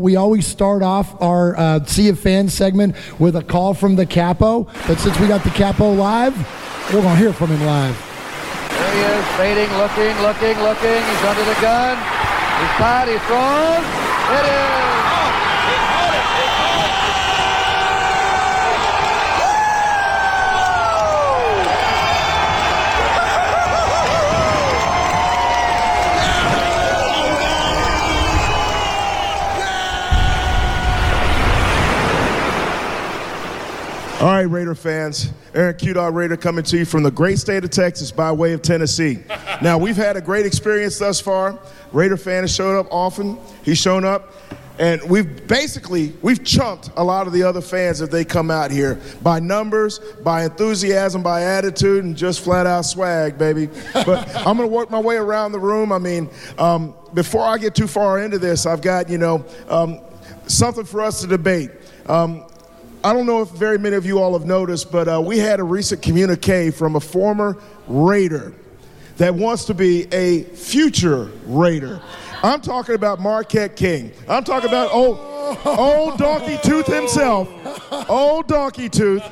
we always start off our Sea of Fans segment with a call from the Capo. But since we got the Capo live, we're going to hear from him live. There he is, fading, looking. He's under the gun. He's caught, he's thrown. It is. All right, Raider fans. Aaron Q-Dog Raider coming to you from the great state of Texas by way of Tennessee. Now, we've had a great experience thus far. Raider fan has showed up often. He's shown up. And we've chumped a lot of the other fans if they come out here by numbers, by enthusiasm, by attitude, and just flat out swag, baby. But I'm going to work my way around the room. I mean, before I get too far into this, I've got, something for us to debate. I don't know if very many of you all have noticed, but we had a recent communique from a former Raider that wants to be a future Raider. I'm talking about Marquette King. I'm talking about Old Donkey Tooth himself, old Donkey Tooth,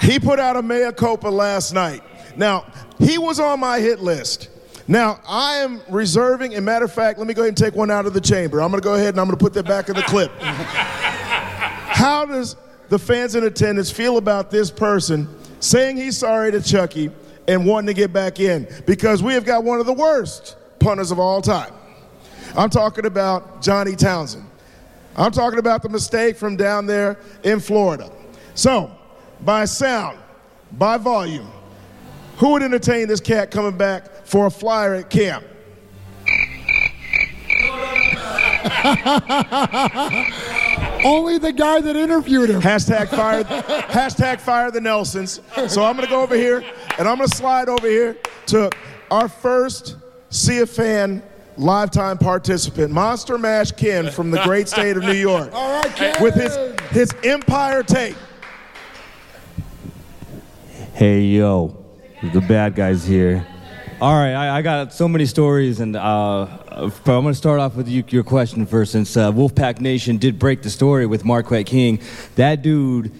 he put out a mea culpa last night. Now, he was on my hit list. Now, I am reserving, and matter of fact, let me go ahead and take one out of the chamber. I'm going to go ahead and I'm going to put that back in the clip. How does the fans in attendance feel about this person saying he's sorry to Chucky and wanting to get back in? Because we have got one of the worst punters of all time. I'm talking about Johnny Townsend. I'm talking about the mistake from down there in Florida. So, by sound, by volume, who would entertain this cat coming back for a flyer at camp? Only the guy that interviewed him. Hashtag fire the Nelsons. So I'm going to go over here, and I'm going to slide over here to our first See a Fan lifetime participant, Monster Mash Ken from the great state of New York. All right, Ken. With his Empire take. Hey, yo, the bad guys here. All right, I got so many stories, and but I'm going to start off with your question first, since Wolfpack Nation did break the story with Marquette King. That dude,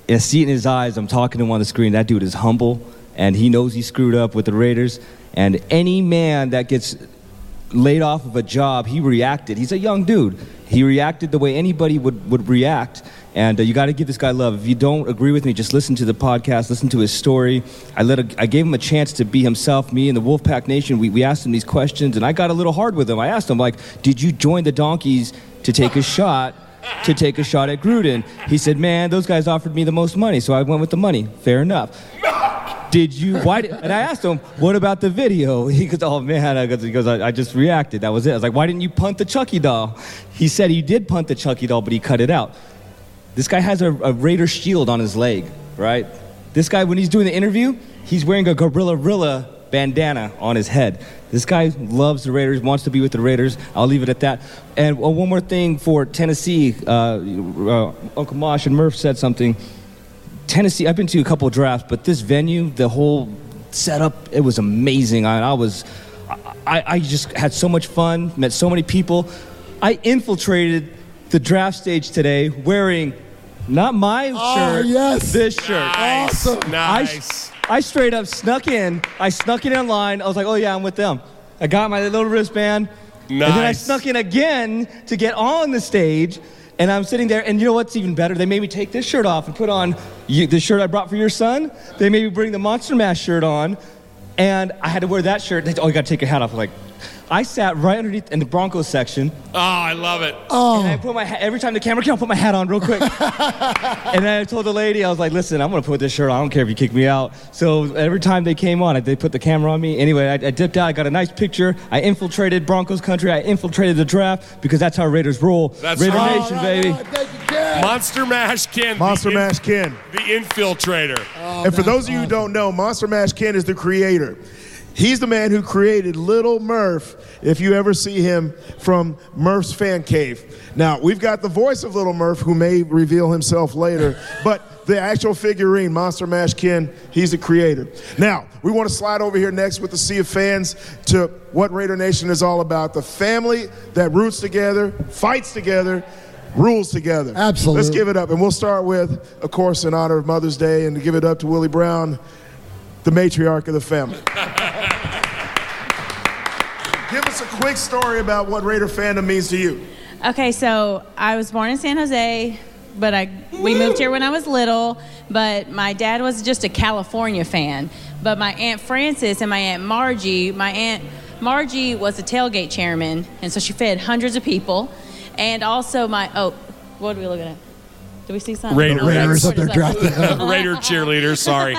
I see it in his eyes, I'm talking to him on the screen, that dude is humble, and he knows he screwed up with the Raiders, and any man that gets laid off of a job, he reacted. He's a young dude. He reacted the way anybody would react, and you got to give this guy love. If you don't agree with me, just listen to the podcast, listen to his story. I gave him a chance to be himself. Me and the Wolfpack Nation, we asked him these questions, and I got a little hard with him. I asked him, like, did you join the Donkeys to take a shot at Gruden? He said, man, those guys offered me the most money, so I went with the money. Fair enough. And I asked him, what about the video? He goes, oh man, he goes, I just reacted, that was it. I was like, why didn't you punt the Chucky doll? He said he did punt the Chucky doll, but he cut it out. This guy has a Raider shield on his leg, right? This guy, when he's doing the interview, he's wearing a Gorilla bandana on his head. This guy loves the Raiders, wants to be with the Raiders. I'll leave it at that. And one more thing for Tennessee, Uncle Mosh and Murph said something. Tennessee, I've been to a couple of drafts, but this venue, the whole setup, it was amazing. I just had so much fun, met so many people. I infiltrated the draft stage today wearing not my shirt, this shirt. Nice. Awesome. Nice. I straight up snuck in. I snuck in line. I was like, oh yeah, I'm with them. I got my little wristband. Nice. And then I snuck in again to get on the stage. And I'm sitting there, and you know what's even better? They made me take this shirt off and put on the shirt I brought for your son. They made me bring the Monster Mash shirt on, and I had to wear that shirt. They said, oh, you got to take your hat off. I'm like, I sat right underneath in the Broncos section. Oh, I love it. Oh. And I put my every time the camera came, I'll put my hat on real quick. And then I told the lady, I was like, listen, I'm going to put this shirt on. I don't care if you kick me out. So every time they came on, they put the camera on me. Anyway, I dipped out. I got a nice picture. I infiltrated Broncos country. I infiltrated the draft because that's how Raiders roll. That's Raider right. Nation, baby. Monster Mash Ken. Monster Mash Ken. The infiltrator. And for those of you who don't know, Monster Mash Ken is the creator. He's the man who created Little Murph, if you ever see him from Murph's Fan Cave. Now, we've got the voice of Little Murph, who may reveal himself later, but the actual figurine, Monster Mash Ken, he's the creator. Now, we want to slide over here next with the Sea of Fans to what Raider Nation is all about. The family that roots together, fights together, rules together. Absolutely. Let's give it up. And we'll start with, of course, in honor of Mother's Day, and to give it up to Willie Brown, the matriarch of the family. Give us a quick story about what Raider fandom means to you. Okay, so I was born in San Jose, but we moved here when I was little, but my dad was just a California fan. But my Aunt Frances and my Aunt Margie was a tailgate chairman, and so she fed hundreds of people. And also what are we looking at? Do we see something? Raiders up there drafting. Raider cheerleaders, sorry.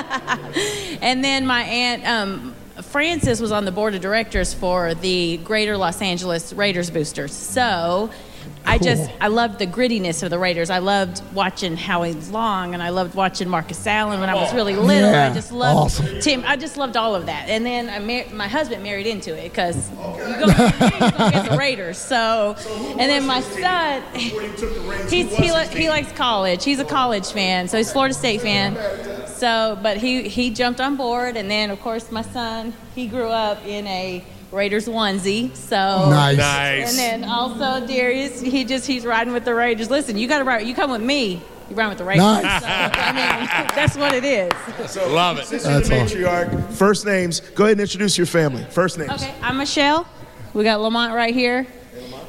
And then my Aunt Francis was on the board of directors for the Greater Los Angeles Raiders boosters. So I loved the grittiness of the Raiders. I loved watching Howie Long, and I loved watching Marcus Allen when I was really little. Yeah. I just loved Awesome. Tim. I just loved all of that. And then my husband married into it because you're going to get the Raiders. So, and then my son, he likes college. He's a college fan, so he's a Florida State fan. So, but he jumped on board, and then of course my son, he grew up in a Raiders onesie. So Nice. And then also Darius, he's riding with the Raiders. Listen, you got to ride. You come with me. You ride with the Raiders. Nice. So, I mean, that's what it is. Love it. Since you're the matriarch, first names. Go ahead and introduce your family. First names. Okay, I'm Michelle. We got Lamont right here.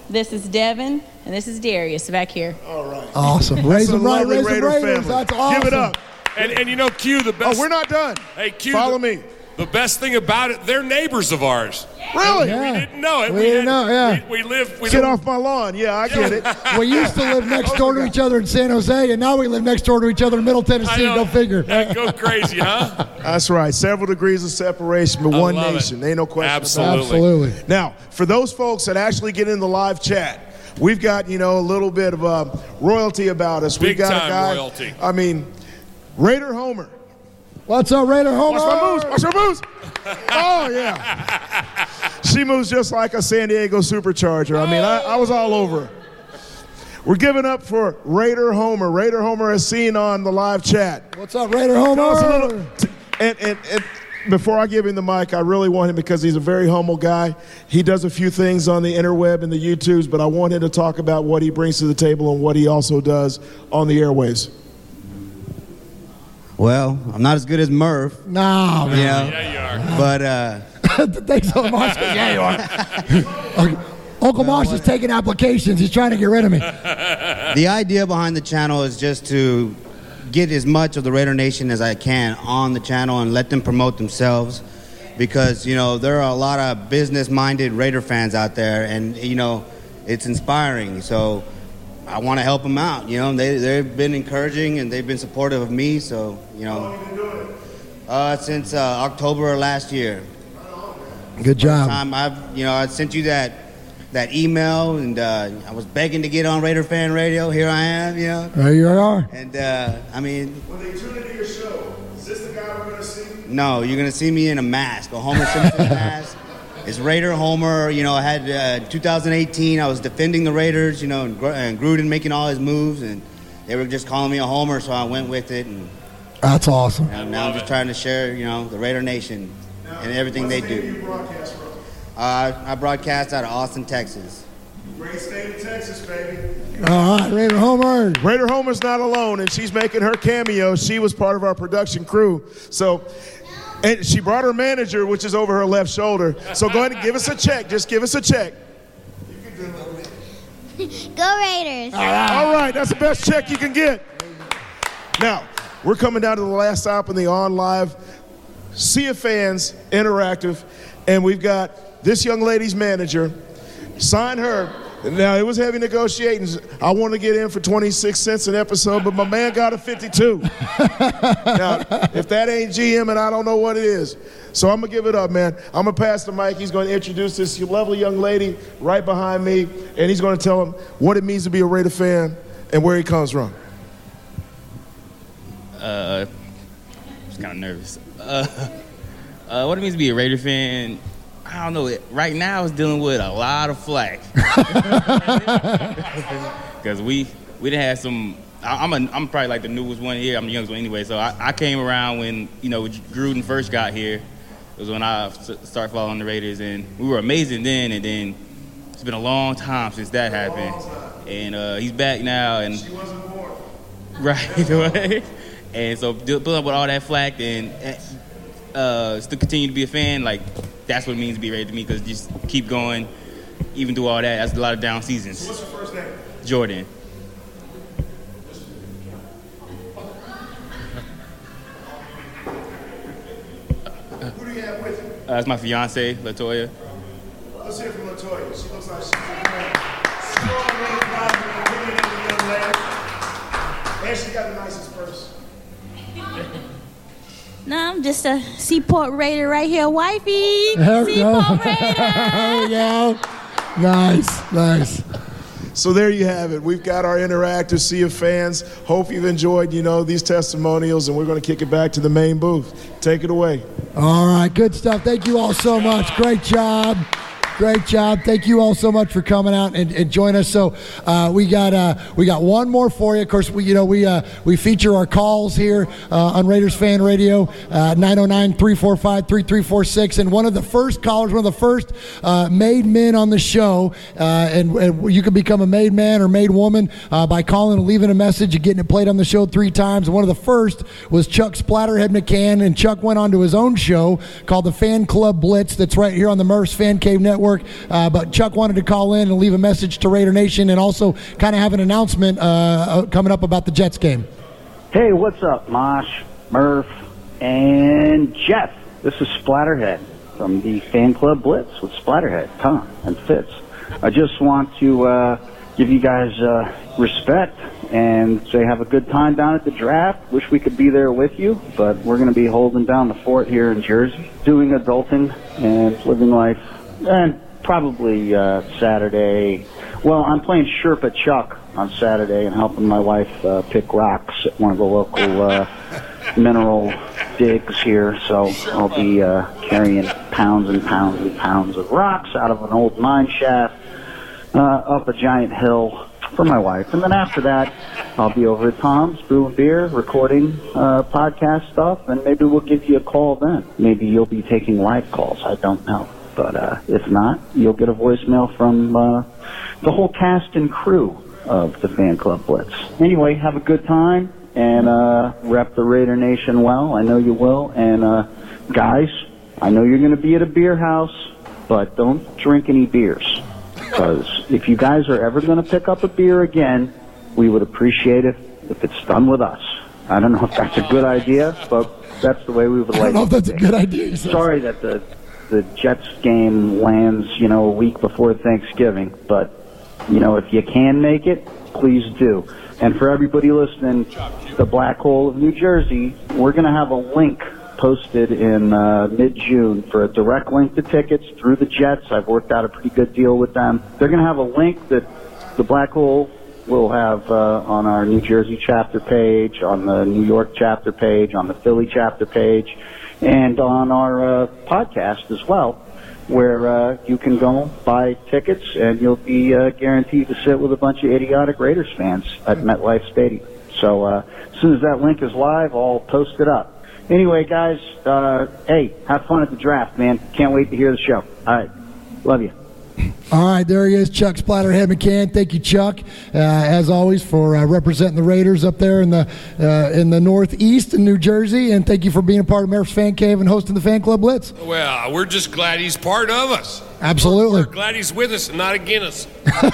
This is Devin, and this is Darius back here. All right. Awesome. That's Raise a them right, lovely raise them Raider Raiders. family. That's awesome. Give it up. And you know, Q, the best. Oh, we're not done. Hey, Q, follow me. The best thing about it, they're neighbors of ours. Really? Yeah. We didn't know it. We didn't know, yeah. We live. Get off my lawn. Yeah, I get it. We used to live next door to each other in San Jose, and now we live next door to each other in Middle Tennessee. Go figure. Go crazy, huh? That's right. Several degrees of separation, but one nation. Ain't no question. Absolutely. Now, for those folks that actually get in the live chat, we've got, a little bit of royalty about us. We've got Big-time a guy, royalty. I mean, Raider Homer. What's up, Raider Homer? Watch my moves. Watch her moves. Oh, yeah. She moves just like a San Diego Supercharger. I mean, I was all over her. We're giving up for Raider Homer. Raider Homer is seen on the live chat. What's up, Raider Homer? And before I give him the mic, I really want him, because he's a very humble guy. He does a few things on the interweb and the YouTubes, but I want him to talk about what he brings to the table and what he also does on the airwaves. Well, I'm not as good as Murph. No, man. Yeah, you are. But thanks, Uncle Mosh. Yeah, you are. Uncle Mosh is taking applications. He's trying to get rid of me. the idea behind the channel is just to get as much of the Raider Nation as I can on the channel and let them promote themselves, because there are a lot of business-minded Raider fans out there, and it's inspiring. So I want to help them out. They've been encouraging and they've been supportive of me. So How long have you been doing it? Since October of last year. Good job. I sent you that email, and I was begging to get on Raider Fan Radio. Here I am. There you are. And When they tune into your show, is this the guy we're going to see? No, you're going to see me in a mask, a Homer Simpson mask. It's Raider Homer. I had 2018. I was defending the Raiders, and Gruden making all his moves, and they were just calling me a Homer, so I went with it. And that's awesome. Now I'm just trying to share, the Raider Nation and everything they do. You broadcast from? I broadcast out of Austin, Texas. Great state of Texas, baby. All right, Raider Homer. Raider Homer's not alone, and she's making her cameo. She was part of our production crew. So, and she brought her manager, which is over her left shoulder. So go ahead and give us a check. Just give us a check. Go Raiders. All right, that's the best check you can get. Now, we're coming down to the last stop in the On Live Sea of Fans Interactive, and we've got this young lady's manager. Sign her. Now, it was heavy negotiations. I wanted to get in for 26 cents an episode, but my man got a 52. Now, if that ain't GM, and I don't know what it is. So I'm going to give it up, man. I'm going to pass the mic. He's going to introduce this lovely young lady right behind me, and he's going to tell him what it means to be a Raider fan and where he comes from. Just kind of nervous. What it means to be a Raider fan, I don't know. Right now, it's dealing with a lot of flack because we done had some. I'm probably like the newest one here. I'm the youngest one anyway. So I came around when Gruden first got here. It was when I started following the Raiders, and we were amazing then. And then it's been a long time since that happened. And he's back now, and she wasn't born. Right. And so putting up with all that flack and still continue to be a fan, like that's what it means to be Raider to me, because just keep going, even through all that. That's a lot of down seasons. So what's your first name? Jordan. Who do you have with you? That's my fiance, LaToya. Let's hear from LaToya. She looks like she's really proud of you, young lady. And she got the nicest purse. No, I'm just a Seaport Raider right here, wifey. There we go. Seaport Raider. There we go. Nice. So there you have it. We've got our interactive sea of fans. Hope you've enjoyed, these testimonials, and we're going to kick it back to the main booth. Take it away. All right, good stuff. Thank you all so much. Great job. Great job. Thank you all so much for coming out and join us. So we got one more for you. Of course, we feature our calls here on Raiders Fan Radio, 909-345-3346. And one of the first callers, one of the first made men on the show, and you can become a made man or made woman by calling and leaving a message and getting it played on the show 3 times. And one of the first was Chuck Splatterhead McCann, and Chuck went on to his own show called the Fan Club Blitz that's right here on the Murph's Fan Cave Network. But Chuck wanted to call in and leave a message to Raider Nation and also kind of have an announcement coming up about the Jets game. Hey, what's up, Mosh, Murph, and Jeff? This is Splatterhead from the Fan Club Blitz with Splatterhead, Tom, and Fitz. I just want to give you guys respect and say have a good time down at the draft. Wish we could be there with you, but we're going to be holding down the fort here in Jersey, doing adulting and living life. And probably Saturday. Well, I'm playing Sherpa Chuck on Saturday and helping my wife pick rocks at one of the local mineral digs here. So I'll be carrying pounds and pounds and pounds of rocks out of an old mine shaft up a giant hill for my wife. And then after that, I'll be over at Tom's brewing beer, recording podcast stuff, and maybe we'll give you a call then. Maybe you'll be taking live calls. I don't know. But if not, you'll get a voicemail from the whole cast and crew of the Fan Club Blitz. Anyway, have a good time and rep the Raider Nation well. I know you will. And guys, I know you're going to be at a beer house, but don't drink any beers. Because if you guys are ever going to pick up a beer again, we would appreciate it if it's done with us. I don't know if that's a good idea, but that's the way we would like it. I don't know if that's a good idea. Sorry that the Jets game lands, a week before Thanksgiving. But, if you can make it, please do. And for everybody listening, the Black Hole of New Jersey, we're going to have a link posted in mid-June for a direct link to tickets through the Jets. I've worked out a pretty good deal with them. They're going to have a link that the Black Hole will have on our New Jersey chapter page, on the New York chapter page, on the Philly chapter page, and on our podcast as well, where you can go buy tickets and you'll be guaranteed to sit with a bunch of idiotic Raiders fans at MetLife Stadium. So as soon as that link is live, I'll post it up. Anyway, guys, hey, have fun at the draft, man. Can't wait to hear the show. All right. Love you. All right, there he is, Chuck Splatterhead McCann. Thank you, Chuck, as always, for representing the Raiders up there in the Northeast in New Jersey. And thank you for being a part of Murph's Fan Cave and hosting the Fan Club Blitz. Well, we're just glad he's part of us. Absolutely. We're glad he's with us and not against us.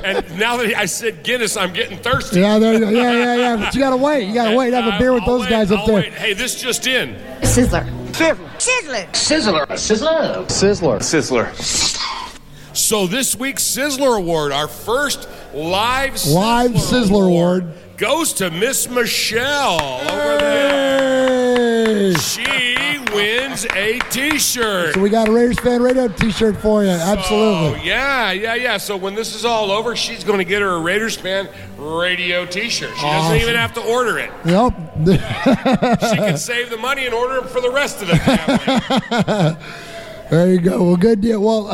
And now that I said Guinness, I'm getting thirsty. Yeah, there you go. Yeah. But you got to wait. You got to wait. Have a beer with those guys up there. Wait. Hey, this just in. Sizzler. Sizzler. Sizzler. Sizzler. Sizzler. Sizzler. So this week's Sizzler Award, our first live Sizzler Award, goes to Miss Michelle over there. She wins a T-shirt. So we got a Raiders Fan Radio T-shirt for you. Absolutely. Oh, yeah. So when this is all over, she's going to get her a Raiders Fan Radio T-shirt. She doesn't even have to order it. Nope. She can save the money and order it for the rest of the family. There you go. Well, good deal. Well,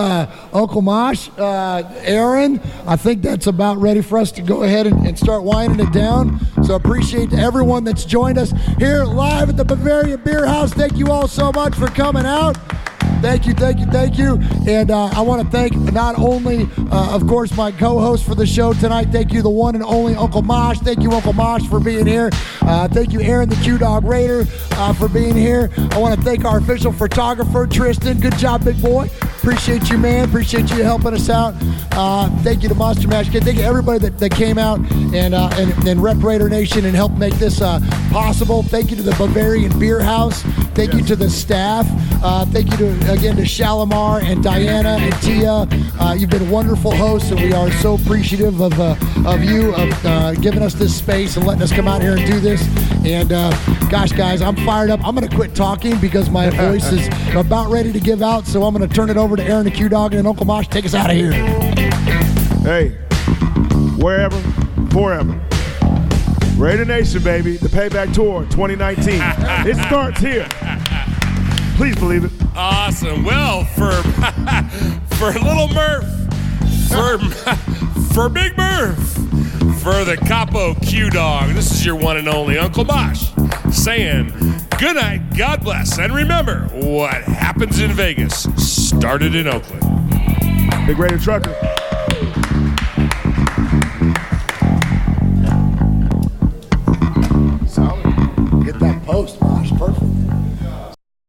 Uncle Mosh, Aaron, I think that's about ready for us to go ahead and start winding it down. So appreciate everyone that's joined us here live at the Bavarian Beer House. Thank you all so much for coming out. Thank you. And I want to thank not only, of course, my co-host for the show tonight. Thank you, the one and only Uncle Mosh. Thank you, Uncle Mosh, for being here. Thank you, Aaron, the Q-Dog Raider, for being here. I want to thank our official photographer, Tristan. Good job, big boy. Appreciate you, man. Appreciate you helping us out. Thank you to Monster Mash Kid. Thank you to everybody that came out and rep Raider Nation and helped make this possible. Thank you to the Bavarian Beer House. Thank you to the staff. Thank you again to Shalimar and Diana and Tia. You've been wonderful hosts, and we are so appreciative of you, of giving us this space and letting us come out here and do this. And gosh, guys, I'm fired up. I'm going to quit talking because my voice is about ready to give out, so I'm going to turn it over to Aaron the Q-Dog and Uncle Mosh. Take us out of here. Hey, wherever, forever. Raider Nation, baby. The Payback Tour 2019. It starts here. Please believe it. Awesome. Well, for for Little Murph, for Big Murph, for the Capo Q-Dog. This is your one and only Uncle Mosh saying good night, God bless, and remember, what happens in Vegas started in Oakland. Big Raider Trucker.